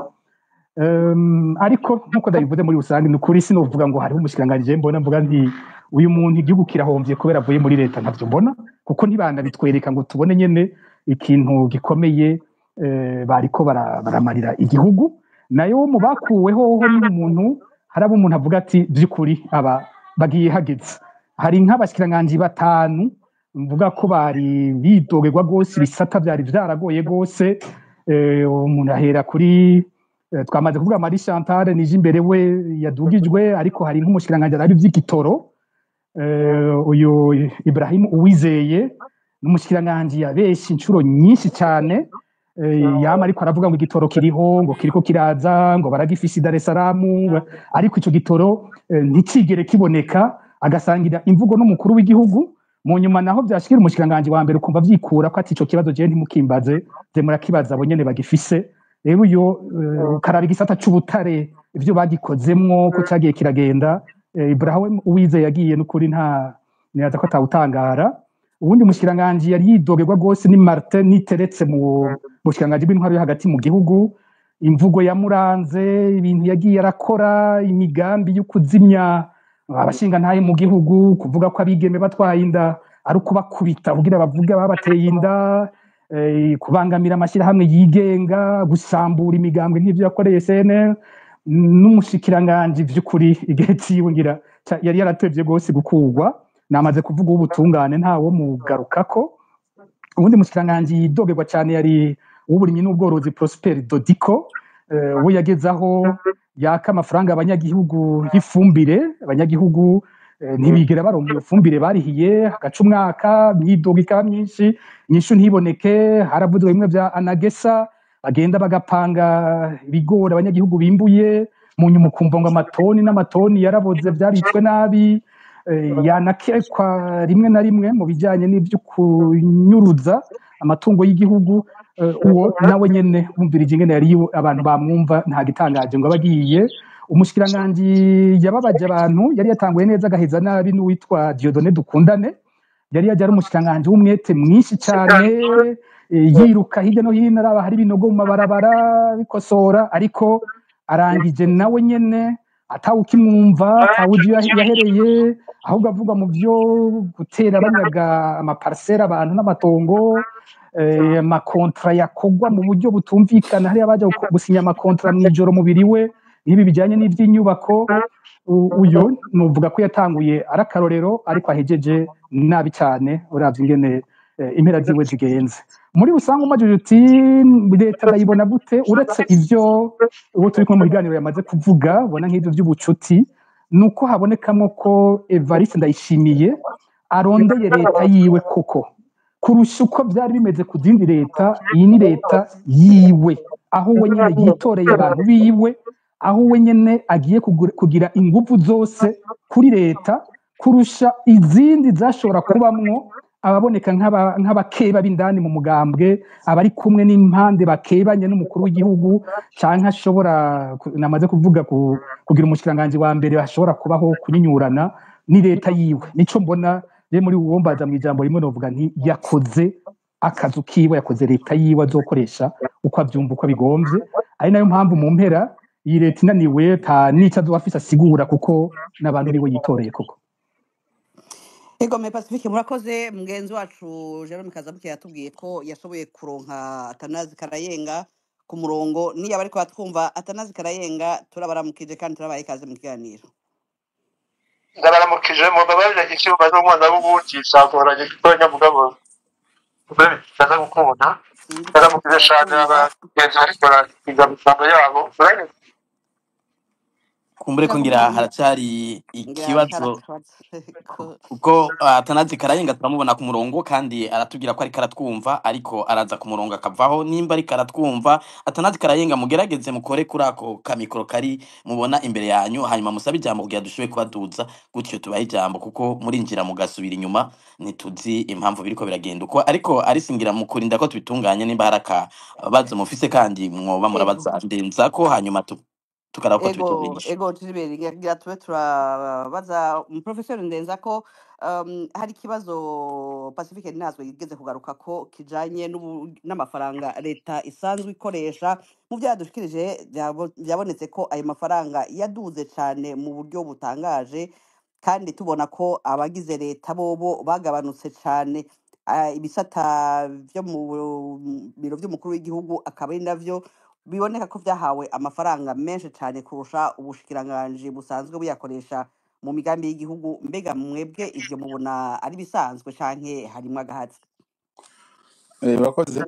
Ariko nkuko ndabivuze muri rusange ni ukuri sinovuga ngo hariho umushikiranganji mbona mvuga nti uyu muntu igihugu kirahombye kubera avuye muri leta, ntavyo mbona kuko ntibanda bitwereka ngo tubone nyene ikintu gikomeye bariko baramarira igihugu. Nayo mu bakuweho ho ni umuntu harabo umuntu avuga ati by'ukuri aba bagiye hageze. Hari nk'abashikiranganji batanu mvuga ko bari bidogerwa gose, ibisata byari byaragoye gose. Umuntu ahera kuri twamaze kuvuga Marie Chantal nije imbere we yadugijwe, ariko hari nk'umushikiranganji ari vy'igitoro uyu Ibrahim Uwizeye n'umushikiranganji yabeshi inshuro nyinshi cyane. Yama ariko aravuga ngo igitoro kiriho, ngo kiriko kiraza, ngo baragifise Dar es Salaam, ariko ico gitoro ntikigere kiboneka, agasangira imvugo n'umukuru w'igihugu. Mu nyuma naho byashikira umushikiranganji wa mbere ukumva vyikura ko ati ico kibazo je ntimukimbaze, je murakibaza abo nyene bagifise. Rero uyo karaba igisata c'ubutare ivyo bagikozemwo ko cagiye kiragenda. Ibrahim Uwizeye yagiye n'ukuri ntiyaza ko atawutangara. Ubundi mushikiranganji yari yidogerwa gose ni Martin Niteretse mu bushikiranganji bw'intwaro yo hagati mu gihugu. Imvugo yamuranze, ibintu yagiye arakora, imigambi yo kuzimya abashinga ntaye mu gihugu, kuvuga ko abigeme batwaye inda ari ukubakubita kugira bavuga babateye inda, kubangamira amashyirahamwe yigenga, gusambura imigambwe nk'ivyo yakoreye CNL. N'umushikiranganji vy'ukuri igihe ciwe ngira yari yaratevye gose gukurwa. Namaze kuvuga ubutungane ntawo mugarukako. Ubundi mushikiranganji yidogerwa cyane yari uburimyi n'ubworozi Prosper Dodiko. We yagezaho yaka amafaranga abanyagihugu y'ifumbire, abanyagihugu ntibigera baronka ifumbire barihiye, hagaca umwaka imyidogo ikaba myinshi, nyinshi ntiboneke. Haravuzwe bimwe vya Anagesa bagenda bagapanga ibigori abanyagihugu bimbuye, mu nyuma ukumva ngo amatoni n'amatoni yaraboze byabitswe nabi. Yanakekwa rimwe na rimwe mu bijyanye n'ibyo kunyuruza amatungo y'igihugu. Uwo nawe nyene wumvirije ingene yari abantu bamwumva nta gitangaje ngo abagiye. Umushikiranganji yababaje abantu, yari yatanguye neza agaheza nabi n'uwitwa Dieudonné Dukundane. Yari yaje ari umushikiranganji w'umwete mwinshi cyane, yiruka hirya no hino araba hari ibinogo mu mabarabara bikosora, ariko arangije nawe nyene atawukimwumva, atawuji yahereye, ahubwo avuga mu byo gutera banyaga amaparcelle abantu n'amatongo, amakontra yakogwa mu buryo butumvikana. Hari abaje gusinya amakontra mw'ijoro mubiri we, nibi bijanye n'ivy'inyubako. Uyo nuvuga ko yatanguye arakarorero, ariko ahejeje nabi cyane uravye ingene impera ziwe zigenze. Muri rusange umajije uti leta ndayibona gute, uretse ivyo uwo turi kumwe mu biganiro yamaze kuvuga, bona nk'ivyo vy'ubucuti, nuko habonekamwo ko Evariste Ndayishimiye arondeye leta yiwe koko kurusha uko byari bimeze ku zindi leta. Iyi ni leta yiwe, aho we nyene yitoreye abantu biwe, aho we nyene agiye kugira ingufu zose kuri leta kurusha izindi zashobora kubamwo ababoneka nk'abakeba b'indani mu mugambwe, abari kumwe n'impande bakebanye n'umukuru w'igihugu, canke ashobora namaze kuvuga kugira umushikiranganji wa mbere hashobora kubaho kunyinyurana. Ni leta yiwe, nico mbona je muri uwo mbaza mu ijambo rimwe novuga nti yakoze akazu kiwe, yakoze leta yiwe azokoresha uko avyumva uko bigomvye. Ari nayo mpamvu mu mpera iyi leta inaniwe ta nica azofisa asigura kuko n'abantu biwe yitoreye koko. Egome Pacifique murakoze. Mugenzi wacu Jerome Kazabuke yatubwiye ko yashoboye kuronka Atanazi Karayenga ku murongo. Niyo bariko batwumva, Atanazi Karayenga turabaramukije kandi turabaye ikaze mu kiganiro. ndabaramukije mubabarira ikibazo n'umwana w'ubugisha agoranye gitonya mugabo ndaza gukunda. Ndaramukije cyane abagenzi ariko barakiga misango yabo. kumbure ko ngira haracari ikibazo kuko Atanazi Karayenga turamubona ku murongo kandi aratubwira ko ari karatwumva, ariko araza ku murongo akavaho. Nimba ari karatwumva, Atanazi Karayenga mugerageze mukore kuri ako kamikoro kari mubona imbere yanyu, hanyuma musabe ijambo kugira dushobe kubaduza, gutyo tubahe ijambo kuko murinjira mugasubira inyuma ntituzi impamvu biriko biragenda uko. Ariko arisingira mukurinda ko tubitunganye, nimba haraka bazo mufise kandi mwoba murabaza ndenza ko hanyuma tukaraba ko tubitorera inyishu. ego Gilbert ngira tube turabaza Professor Ndenza ko hari ikibazo Pacifique Ninazwe yigeze kugaruka ko kijanye n'amafaranga leta isanzwe ikoresha mu byadushikirije byabonetse ko ayo mafaranga yaduze cyane mu buryo butangaje kandi tubona ko abagize leta bobo bagabanutse cyane ibisata byo mu biro by'umukuru w'igihugu akaba ari navyo biboneka ko byahawe amafaranga menshi cyane kurusha ubushikiranganje busanzwe buyakoresha mu migambi y'igihugu. Mbega mwebwe ivyo mubona ari bisanzwe canke harimo agahatsi? Bakoze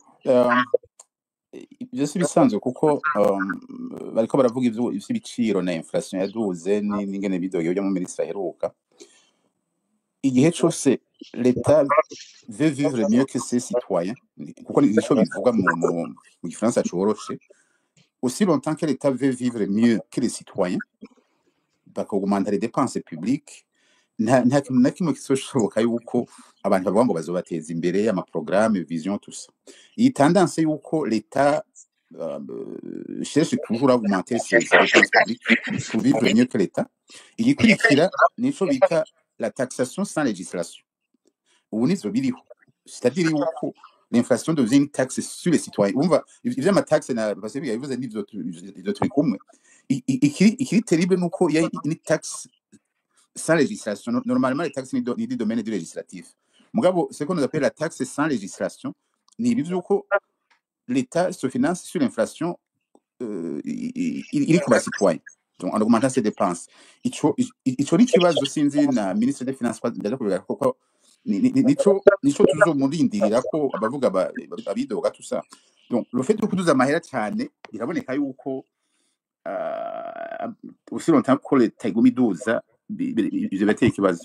ibyo si bisanzwe kuko bariko baravuga ivy'ibiciro na inflation yaduze n'ingene bidoge byo mu ministre aheruka. Igihe cyose leta veut vivre mieux que ses citoyens, kuko nico bivuga mu gifaransa coroshe, aussi longtemps que l'État veut vivre mieux que les citoyens, bakaugmenter les dépenses publiques, nta kintu na kimwe kisoshoboka yuko abantu bavuga ngo bazobateza imbere amaprograme vision tout ça. Iyi tendance yuko l'État cherche toujours à augmenter ses dépenses publiques pour vivre mieux que l'État, igikurikira nico bita la taxation sans législation. Ubu nivyo biriho, c'est-à-dire yuko l'inflation devient une taxe sur les citoyens. On va, il ma taxe na parce que vous avez dit d'autres comme il terrible nous il y a une taxe sans législation. Normalement les taxes ni du domaine du législatif. Mugabo ce qu'on appelle la taxe sans législation, ni bizuko l'État se finance sur l'inflation il est comme citoyen. Donc en augmentant ses dépenses. Il faut ikibazo sinzi na ministre des finances ndaje kubera koko nico toujours murindira ko abavuga abidoga tout ça. Donc le fait de kuduza amahera cyane iraboneka yuko aussi longtemps ko leta iguma iduza ivyo bateye ikibazo.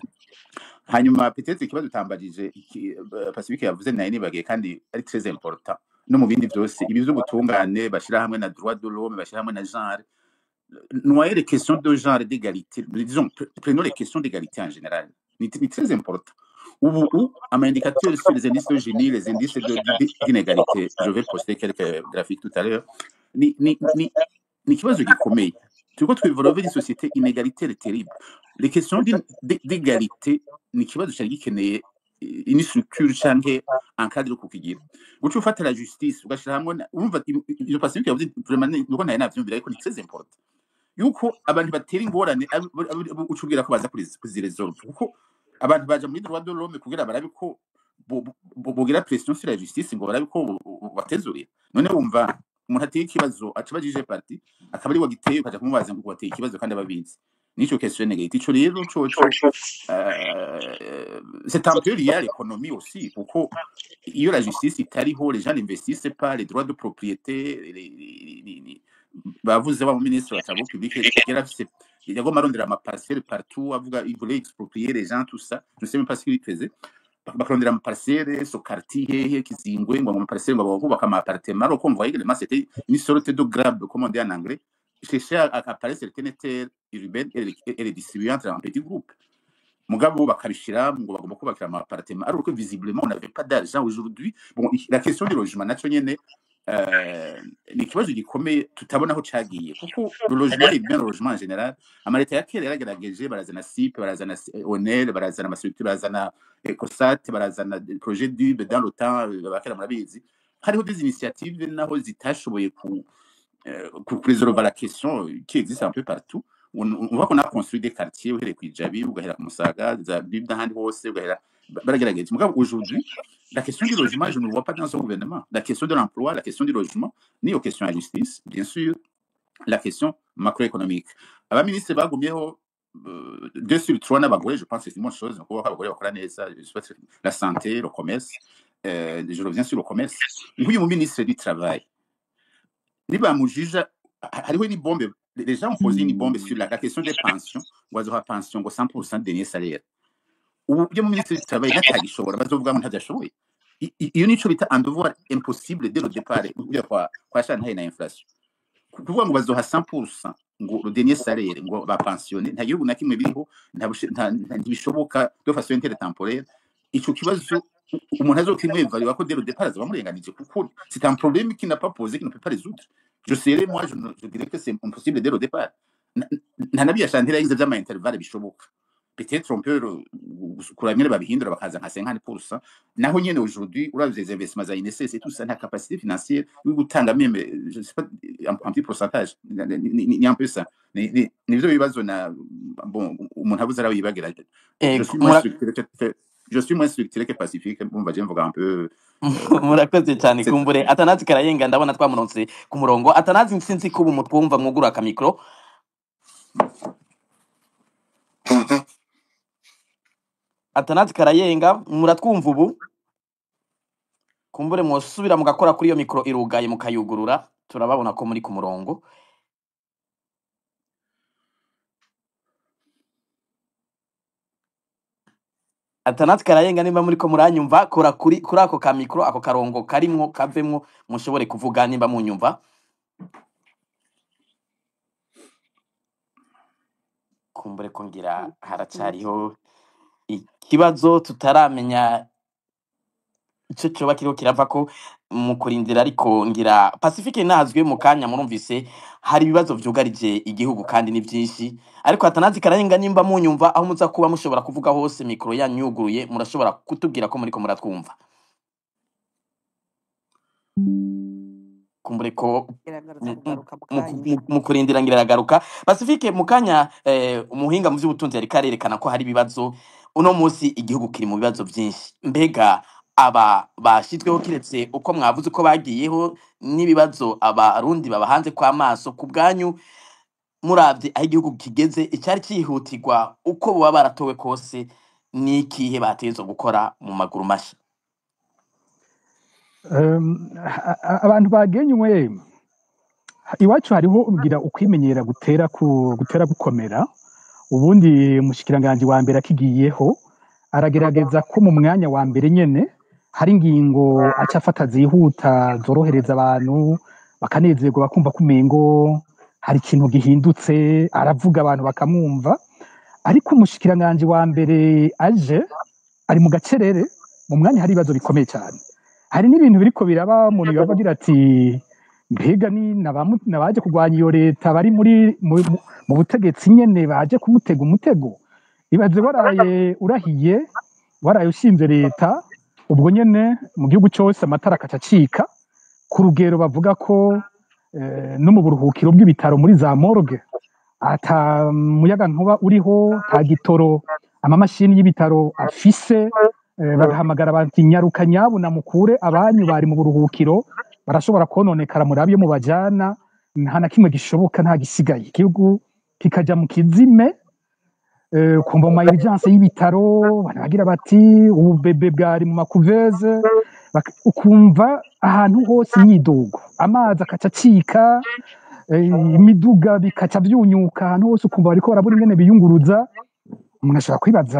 Hanyuma peut-être ikibazo tambajije Pacifique yavuze naye nibagiye kandi ari très important no mu bindi byose ibi byo gutungane bashira hamwe na droit de l'homme bashira hamwe na genre. Noyer les questions de genre et d'égalité, disons, prenons les questions d'égalité en général. C'est très important. Ou un indicateur sur les indices de génie, les indices d'inégalité. Je vais poster quelques graphiques tout à l'heure. Ni kibazo gikomeye. Tu vois que développer une société inégalitaire est terrible. Les questions d'égalité, ni kibazo cyari gikeneye une structure change un cadre kukigira. Uco ufata la justice ugashira hamwe urumva iyo Pacifique yavuze vraiment nuko naye navyumvira ariko ni très important. Yuko abantu batera ingorane ucubwira ko baza kuziresolve kuko abantu baje muri droit de l'homme kugira barabe ko bogira pression sur la justice ngo barabe ko batezuriye. None wumva umuntu ateye ikibazo acabajije parti akabari wagiteye ukaja kumubaza ngo wateye ikibazo kandi ababizi. Nico question négative. Ico rero c'est un peu lié à l'économie aussi kuko iyo la justice itariho les gens n'investissent pas les droits de propriété bavuze wa ministre wa travaux publics il y a comme arondera ma parcelle partout avuga il voulait exproprier les gens tout ça je ne sais même pas ce qu'il faisait bakarondera ma parcelle so quartier kizingwe ngo ma parcelle ngo bakubaka ma appartement alors qu'on voyait que c'était une sorte de grab comme on dit en anglais chercher à accaparer certaines terres urbaines et les distribuer entre un petit groupe mugabo bakabishira ngo bagomba kubakira ama appartement alors que visiblement on n'avait pas d'argent aujourd'hui. Bon, la question du logement naco nyene ni kibazo gikomeye tutabona aho cagiye kuko le logement est bien le logement en général amaleta ya kera yaragerageje barazana SIP barazana ONL barazana amastructure barazana ECOSAT barazana projet d'UB dans le temps bakera murabizi hariho des initiatives naho zitashoboye ku résoudre la question qui existe un peu partout. On voit qu'on a construit des quartiers uhereye kwijabi ugahera ku Musaga za bibda handi hose ugahera baragerageje mugabo aujourd'hui la question du logement, je ne le vois pas dans ce gouvernement. La question de l'emploi, la question du logement, ni aux questions à justice, bien sûr, la question macroéconomique. Aba ministre bagumyeho 2 sur 3 n'abagore, je pense que c'est une bonne chose. La santé, le commerce. Je reviens sur le commerce. Oui, mon ministre du travail. Niba mujija, hariho ni bombe. Les gens ont posé une bombe sur la question des pensions. On va pension 100% de dernier salaire. Uburyo mu ministre du travail natagishobora bazovuga ngo ntajashoboye iyo nico bita un devoir impossible dès le départ ujya kwa shana na inflation kuvuga ngo bazoha 100% ngo le dernier salaire ngo ba pensionner nta gihugu nakimwe biriho ntibishoboka de façon intertemporaire ico kibazo umuntu azokimwe value ko dès le départ azoba murenganije kuko c'est un problème qui n'a pas posé qui ne peut pas résoudre je serais moi je dirais que c'est impossible dès le départ nta nabi yashantira yagize vy'ama intervalle bishoboka peut-être on peut kura nyene babihindura bakaza nka 50% naho nyene aujourd'hui uravye les investissements za INSS et tout ça na capacité financière yo gutanga même je sais pas un petit pourcentage ni un peu ça nivyo bibazo na bon umuntu abuze arabibagira je suis moins structuré que je suis moins structuré que Pacifique umva je mvuga un peu murakoze cyane kumbure Atanazi Karayenga ndabona twamuronse ku murongo Atanazi sinzi kuba umutwumva mwugura akamikro Atanazi Karayenga muratwumva ubu kumbure mwosubira mugakora kuri iyo mikro irugaye mukayugurura turababona ko muri ku murongo Atanazi Karayenga nimba muri ko muranyumva kora kuri ako ka mikro ako karongo karimwo kavemwo mushobore kuvuga nimba munyumva kumbure ko ngira haracariho ikibazo tutaramenya ico coba kiriko kirava ko mu kurindira ariko ngira Pacifique nazwe mu kanya murumvise hari ibibazo vyugarije igihugu kandi ni byinshi ariko Atanazi Karayenga nimba munyumva aho muza kuba mushobora kuvuga hose mikro yanyuguruye murashobora kutubwira ko muri ko muratwumva kumbure ko mu kurindira ngira agaruka Pacifique mu kanya umuhinga mu by'ubutunzi yari karerekana ko hari ibibazo uno munsi igihugu kiri mu bibazo byinshi mbega aba bashitweho kiretse uko mwavuze ko bagiyeho n'ibibazo abarundi babahanze kwa maso ku bwanyu muravye aho igihugu kigeze icyari cyihutirwa uko baba baratowe kose n'ikihe batezo gukora mu maguru masha abantu bagenywe iwacu hariho ugira ukwimenyera gutera gukomera ubundi mushikiranganje wa mbere akigiyeho aragerageza ko mu mwanya wa mbere nyene hari ingingo acafata zihuta zorohereza abantu bakanezerwa bakumva kumengo hari ikintu gihindutse aravuga abantu bakamwumva ariko umushikiranganje wa mbere aje ari mu gacerere mu mwanya hari ibibazo bikomeye cyane hari n'ibintu biriko biraba umuntu yabagira ati mbega ni nabaje kurwanya iyo leta bari mu butegetsi nyene baje kumutega umutego ibaze waraye urahiye waraye ushinze leta ubwo nyene mu gihugu cyose amatara akacacika ku rugero bavuga ko no mu buruhukiro bw'ibitaro muri za morgue ata muyaga nkuba uriho ta gitoro amamashini y'ibitaro afise bagahamagara batinyaruka nyabo namukure abanyu bari mu buruhukiro barashobora kononekara murabyo mu bajana nta na kimwe gishoboka nta gisigaye igihugu kikaja mu kizime kumva mu urgence y'ibitaro baragira bati ubebe bwari mu makuveze ukumva ahantu hose imyidogo amazi akacacika imiduga bikaca byunyuka ahantu hose ukumva bariko barabura ingene biyunguruza umuntu ashobora kwibaza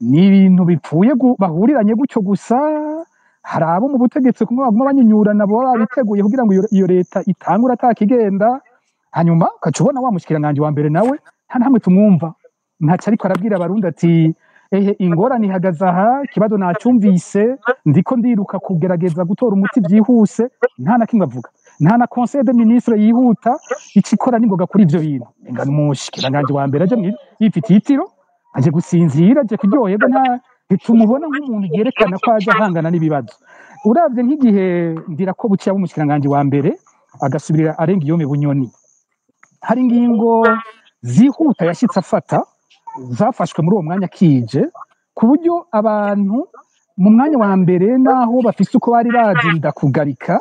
ni ibintu bipfuye bahuriranye gutyo gusa hari abo mu butegetsi kumwe baguma banyinyurana bo babiteguye kugira ngo iyo leta itangura atakigenda hanyuma ukacubona wa mushikiranganje wa mbere nawe nta namwe tumwumva ntaco ariko arabwira abarundi ati ingorane ihagaze aha ikibazo nacyumvise ndiko ndiruka kugerageza gutora umuti byihuse nta na kimwe avuga nta na conseil de ministre yihuta icikora ningoga kuri ivyo bintu ingana umushikiranganje wa mbere aje yifitiye itiro aje gusinzira aje kuryoherwa nta tumubona nk'umuntu yerekana ko aje ahangana n'ibibazo uravye nk'igihe ndira ko buciya b'umushikiranganje wa mbere agasubirira arenga iyo Bunyoni hari ingingo zihuta yashitse afata zafashwe muri uwo mwanya kije ku buryo abantu mu mwanya wa mbere naho bafise uko bari bazinda kugarika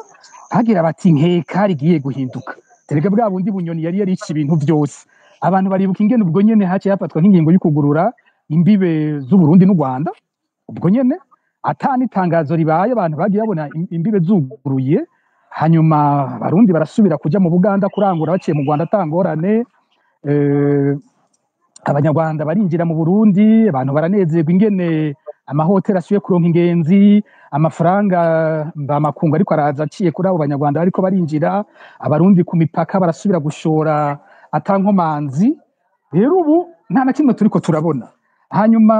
hagira bati nkeka rigiye guhinduka terega bwa bundi Bunyoni yari yarica ibintu byose abantu baribuka ingene ubwo nyene hace yafatwa nk'ingingo y'ukugurura imbibe z'u Burundi n'u Rwanda ubwo nyene atani tangazo ribaye abantu bagiye babona imbibe zuguruye hanyuma barundi barasubira kuja mu Buganda kurangura baciye mu Rwanda tangorane abanyarwanda barinjira mu Burundi abantu baranezerwa ingene amahoteli asuye kuronka ingenzi amafaranga mbamakungu ariko araza aciye kuri abo banyarwanda ariko barinjira abarundi ku mipaka barasubira gushora atankomanzi rero ubu nta na kimwe turiko turabona hanyuma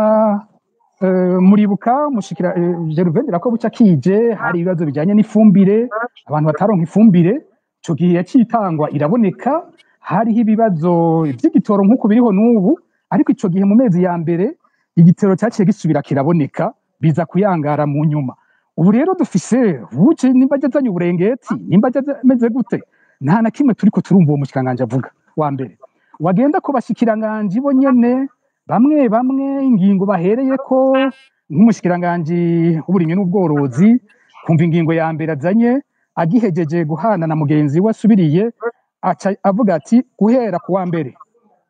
muribuka mushikira Gervais ko buca kije hari ibibazo bijanye n'ifumbire abantu bataronka ifumbire ico gihe yacitangwa iraboneka hariho ibibazo vy'igitoro nk'uko biriho n'ubu ariko ico gihe mu mezi ya mbere igitoro cyaciye gisubira kiraboneka biza kuyangara mu nyuma ubu rero dufise buce nimba ajazanye uburengeti nimba ameze gute nta na kimwe turiko turumva uwo mushikiranganje avuga wa mbere wagenda ko bashikiranganje bo nyene bamwe bamwe ingingo bahereye ko nk'umushikiranganje w'uburimyi n'ubworozi kumva ingingo ya mbere azanye agihejeje guhana na mugenzi we asubiriye avuga ati guhera ku wa mbere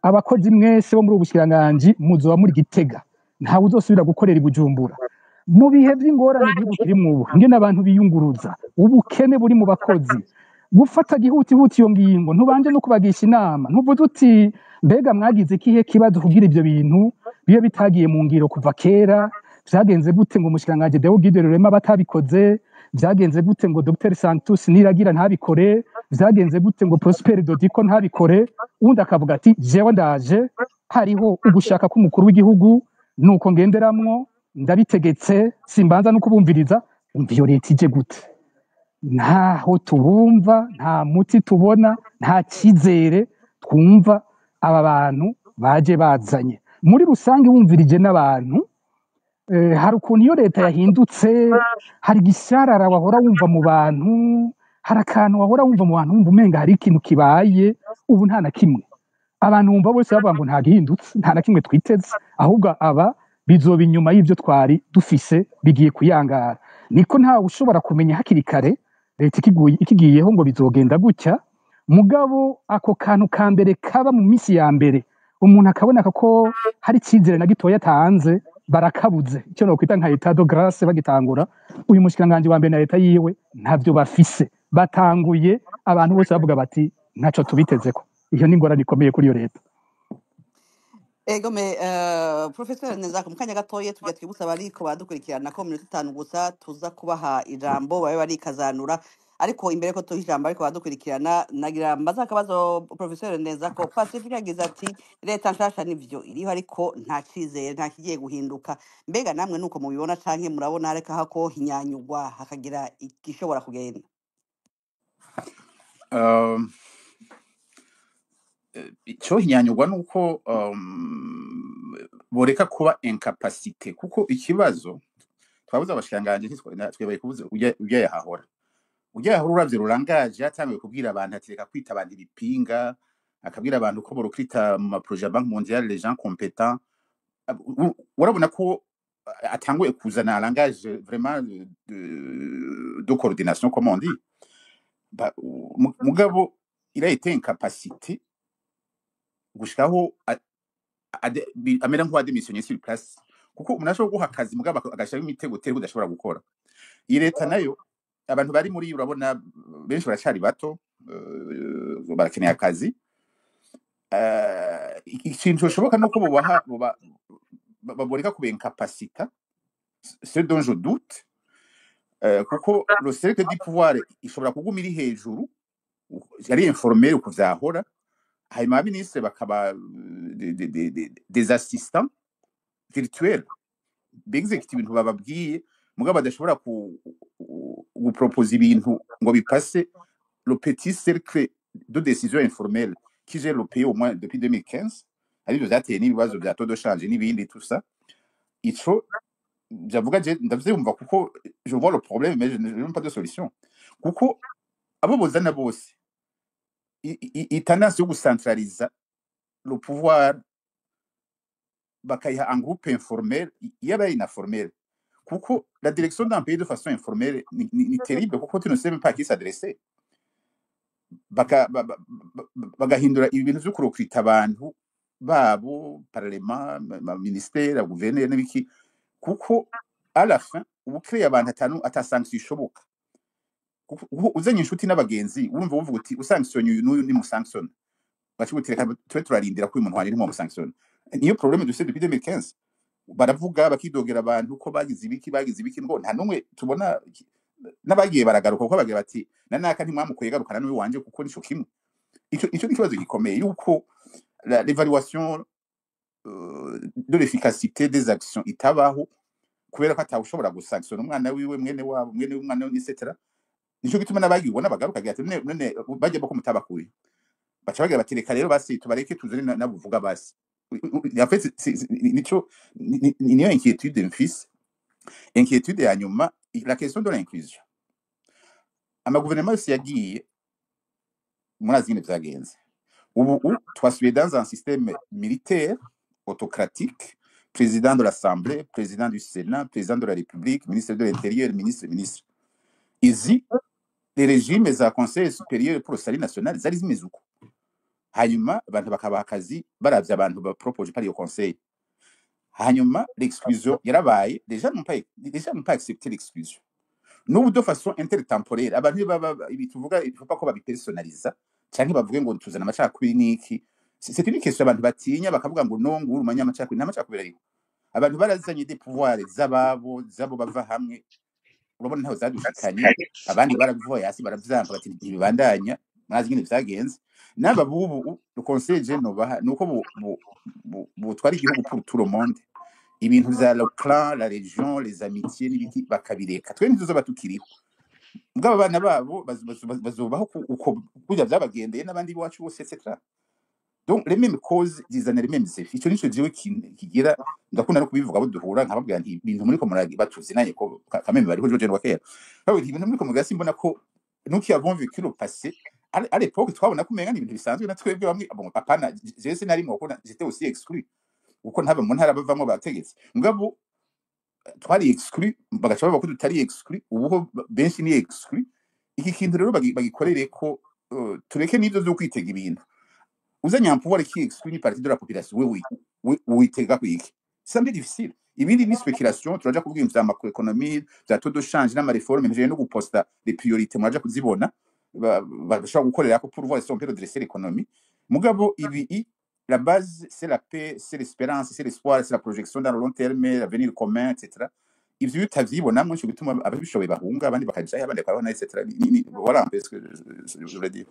abakozi mwese bo muri ubushikiranganje muzoba muri Gitega ntawe uzosubira gukorera i Bujumbura mu bihe by'ingorane igihugu kirimo ubu ngene abantu biyunguruza ubukene buri mu bakozi gufata gihutihuti iyo ngingo ntubanje no kubagisha inama ntuvuze uti mbega mwagize ikihe kibazo kugira ibyo bintu biyo bitagiye mu ngiro kuva kera vyagenze gute ngo umushikiranganje Deo Guide Rurema batabikoze vyagenze gute ngo Dr Santos Niragira ntabikore vyagenze gute ngo Prosper Dodiko ntabikore undi akavuga ati jewe ndaje hariho ugushaka k'umukuru w'igihugu nuko ngenderamwo ndabitegetse simbanza no kubumviriza umviyo leta ije gute ntaho tubumva nta muti tubona nta cyizere twumva aba bantu baje bazanye muri rusange wumvirije n'abantu hari ukuntu iyo leta yahindutse hari igisharara wahora wumva mu bantu hari akantu wahora wumva mu bantu wumva umenga hari ikintu kibaye ubu nta na kimwe abantu bumva bose bavuga ngo nta gihindutse nta na kimwe twiteze ahubwo aba bizoba inyuma y'ibyo twari dufise bigiye kuyangara niko ntawe ushobora kumenya hakiri kare leta ikigiyeho ngo bizogenda gutya mugabo ako kantu ka mbere kaba mu minsi ya mbere umuntu akaboneka ko hari icyizere na gitoya atanze barakabuze icyo nokwita nka etat de grâce bagitangura uyu mushikiranganje wa mbere na leta yiwe ntavyo bafise batanguye abantu bose bavuga bati ntaco tubitezeko iyo ni ingorane ikomeye kuri iyo leta Egome Professor Neza mu kanya gatoye tujya twibutsa bariko badukurikirana ko mu minota 5 gusa tuza kubaha ijambo babe barikazanura ariko imbere ko tuha ijambo ariko badukurikirana nagira mbaza akabazo Professor Neza ko Pacifique yagize ati leta nshasha nivyo iriho ariko nta cizere nta kigiye guhinduka mbega namwe nuko mubibona canke murabona hareka hako hinyanyugwa hakagira igishobora kugenda icyo hinyanyugwa nuko boreka kuba incapacité kuko ikibazo twabuze abashikanganje twebeye kubuze ujya yahahora uravye rurangaje yatangiye kubwira abantu atireka kwita abantu ibipinga akabwira abantu ko borokita mu projet Banque Mondiale les gens compétents urabona ko atanguye kuzana langage vraiment de coordination comme on dit mugabo il a été incapacité gushikaho amera nk'uwa démissionné sur place kuko umuntu ashobora guha akazi mugabo agashiraho imitego tere udashobora gukora iyi leta nayo abantu bari muri urabona benshi baracari bato barakeneye akazi ikintu gishoboka nuko baboreka kuba incapacité ce dont je doute kuko le cercle du pouvoir ishobora kuguma iri hejuru yari informel uko vyahora hanyuma abaminisitiri bakaba des assistants virtuels bexecute ibintu bababwiye mugabo badashobora gupropose ibintu ngo bipase le petit cercle de décision informelle qui gère le pays au moins depuis 2015 ariko zateye n'ibibazo bya taux de change n'ibindi tout ça ico byavuga je ndavyumva kuko je vois le problème mais je n'ai pas de solution kuko abo bozana bose tendance yo gucentraliza le pouvoir bakayiha un groupe informel yaba inaformel kuko la direction d'un pays de façon informelle ni terrible kuko tu ne sais même pas à qui s'adresser bagahindura ibintu vyo kurokita abantu babo parlement ministère gouvernement n'ibiki kuko à la fin ubu créer abantu atasanction ishoboka uzanye inshuti n'abagenzi urumva uvuga uti usanction uyu ni musanction bacugutireka twe turarindira ko uyu muntu wari mu sanction niyo problème de depuis 2015 baravuga bakidogera abantu ko bagize ibiki ngo nta numwe tubona n'abagiye baragaruka ko bagira bati nanaka ntimwamukoye garukana n'uyu wanje kuko nico kimwe ico ni kibazo gikomeye yuko l'évaluation de l'efficacité des actions itabaho kubera ko atawushobora gusanctiona umwana wiwe mwene wabo mwene w'umwana etc nico gituma n'abagibona bagaruka ati none bajye bako mutabakuye baca bagira bati reka rero basi tubareke tuzane nabuvuga basi en fait nico niyo inquiétude mfise inquiétude ya nyuma la question de l'inclusion amaguverinoma yose yagiye murazine vyagenze ubu twasubiye dans un système militaire autocratique président de l'Assemblée président du Sénat président de la République ministre de l'Intérieur ministre izi les régimes za conseil supérieur pour le salut national zari zimeze uko hanyuma abantu bakaba akazi baravye abantu ba propose par le conseil hanyuma l'exclusion yarabaye déjà n'ont pas accepté l'exclusion n'ubu de façon intertemporaire abantu baba ibituvuga il faut pas ko babipersonaliza canke bavuge ngo tuzana amacakubiri niki c'est une question abantu batinya bakavuga ngo no nguru manya amacakubiri n'amacakubiri ariko abantu barazanye des pouvoirs zabo bava hamwe urabona ntaho zadushikanye abandi baravuye hasi baravyanga bati ntibibandanya mwazi ngene vyagenze naba bubu le conseil genova nuko bu twari igihugu pour tout le monde ibintu za le clan la région les amitiés n'ibiki bakabireka twe ntizo batukiriho mugabo abana babo bazobaho uko kujya byabagendeye n'abandi bacu bose etc donc les mêmes causes zizana les mêmes effets ico nico jewe kigira ndakunda no kubivuga abo duhura nkababwira nti ibintu muri ko muragi batuzinanye ko kameme bariho George Wakera bawe ibintu muri ko mugasi mbona ko nuki avons vécu le passé à l'époque twabona ko menga ibintu bisanzwe na twebwe bamwe bon papa na je sinari mo ko j'étais aussi exclu uko ntaba mu ntara bavamo bategetse mugabo twari exclu bagacha baba ko tutari exclu ubuho benshi ni exclu iki kintu rero bagikorere ko tureke n'ivyo zo kwitega ibintu uzanye un pouvoir qui exclut une partie de la population oui tega kwiki c'est un peu difficile ibindi ni spéculation turaja kuvuga imvya macroéconomie za taux de change na réforme mais no guposta les priorités muraja kuzibona bashobora gukorera ko pour voir si on peut redresser l'économie mugabo ibi la base c'est la paix c'est l'espérance c'est l'espoir c'est la projection dans le long terme l'avenir commun etc ivyo bitavyibona mwe cyo bituma ababishoboye bahunga abandi bakajaye abandi bakabona etc voilà parce que je voulais dire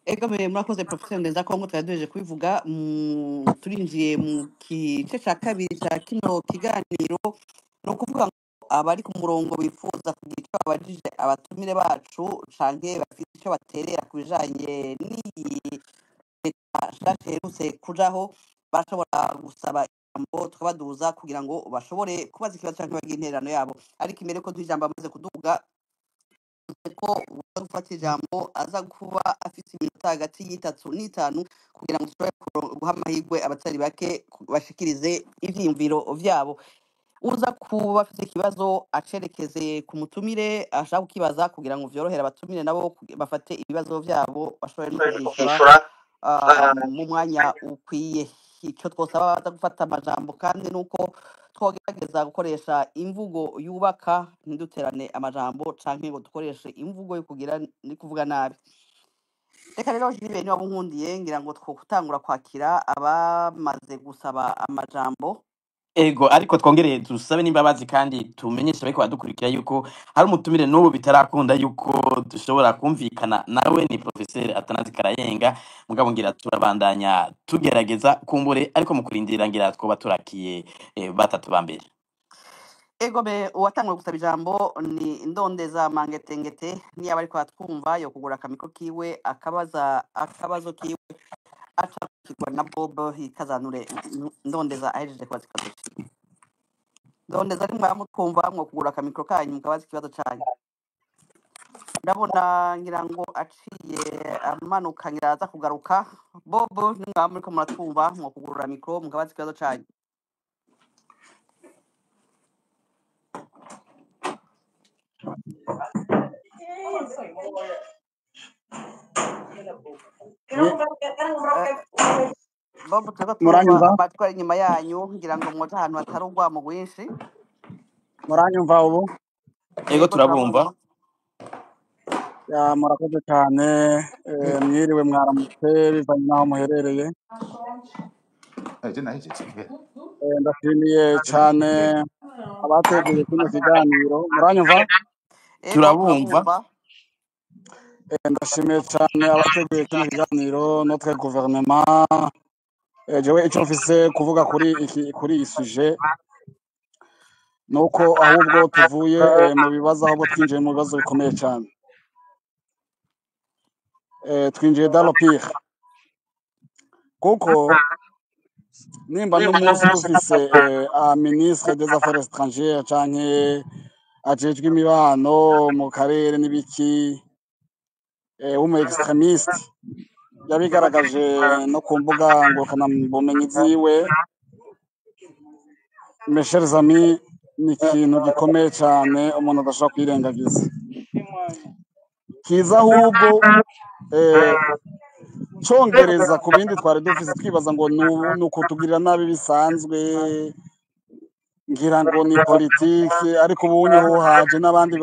ego murakoze professeur Ndeza Kongo twaduheje kubivuga turinjiye mu gice cya kabiri cya kino kiganiro no kuvuga ngo abari ku murongo bifuza kugira icyo babajije abatumire bacu canke bafite icyo baterera ku bijanye n'iyi leta herutse kujaho bashobora gusaba ijambo tukabaduza kugira ngo bashobore kubaza ikibazo canke bagira intererano yabo ariko imbere ko tujambo amaze kuduga ko gufata ijambo aza kuba afite iminota hagati y'itatu n'itanu kugira ngo dushobore guha amahirwe abatari bake bashikirize ivyiyumviro vyabo uza kuba afite ikibazo acerekeze ku mutumire ashaka kukibaza kugira ngo vyorohere abatumire nabo bafate ibibazo vyabo bashobore no kwishura mu mwanya ukwiye icyo twosaba baza gufata amajambo kandi nuko twogerageza gukoresha imvugo yubaka ntiduterane amajambo canke ngo dukoreshe imvugo yo kugira ni kuvuga nabi reka rero jibe niba bunkundiye ngira ngo twokutangura kwakira abamaze gusaba amajambo ego ariko twongereye dusabe n'imbabazi kandi tumenyesha bariko badukurikira yuko hari umutumire n'ubu bitarakunda yuko dushobora kumvikana nawe ni professeur Atanazi Karayenga mugabo ngira turabandanya tugerageza kumbure ariko mu kurindira ngira twoba turakiye batatu bambere ego uwatangwe gusaba ijambo ni Ndondeza Mangetengete niyo bariko batwumva yo kugura akamiko kiwe akabazo kiwe aca kigwa na Bob ikazanure Ndondeza ahejeje kubaza ikibazo Ndondeza ari mwamutwumva mwo kugura akamikro kanyu mukabaza ikibazo cyanyu ndabona ngira ngo aciye amanuka ngira aza kugaruka Bob ni mwamuriko muratwumva mwo kugura mikro mukabaza ikibazo cyanyu Bob turiko batwara inyuma yanyu ngira ngo mwoza ahantu hatari urwamo rwinshi muranyumva ubu ego turabumva ya murakoze cyane mwiriwe mwaramutse bivanye naho muherereye ndashimiye cyane abateguye kino kiganiro muranyumva turabumva ndashimiye cyane abateguye kino kiganiro notre gouvernement jewe icyo mfise kuvuga kuri iyi suje nuko ahubwo tuvuye mu bibazo ahubwo twinjiye mu bibazo bikomeye cyane twinjiye dans le pire kuko nimba n'umunsi dufise ministre des affaires étrangères canke ajejwe imibano mu karere n'ibiki w'umu extremiste yabigaragaje no ku mbuga ngurukanabumenyi ziwe. Mes chers amis, ni ikintu gikomeye cyane umuntu adashobora kwirengagiza, kiza ahubwo congereza ku bindi twari dufise twibaza ngo ni ukutugirira nabi bisanzwe, ngira ngo ni politike, ariko ubu niho haje n'abandi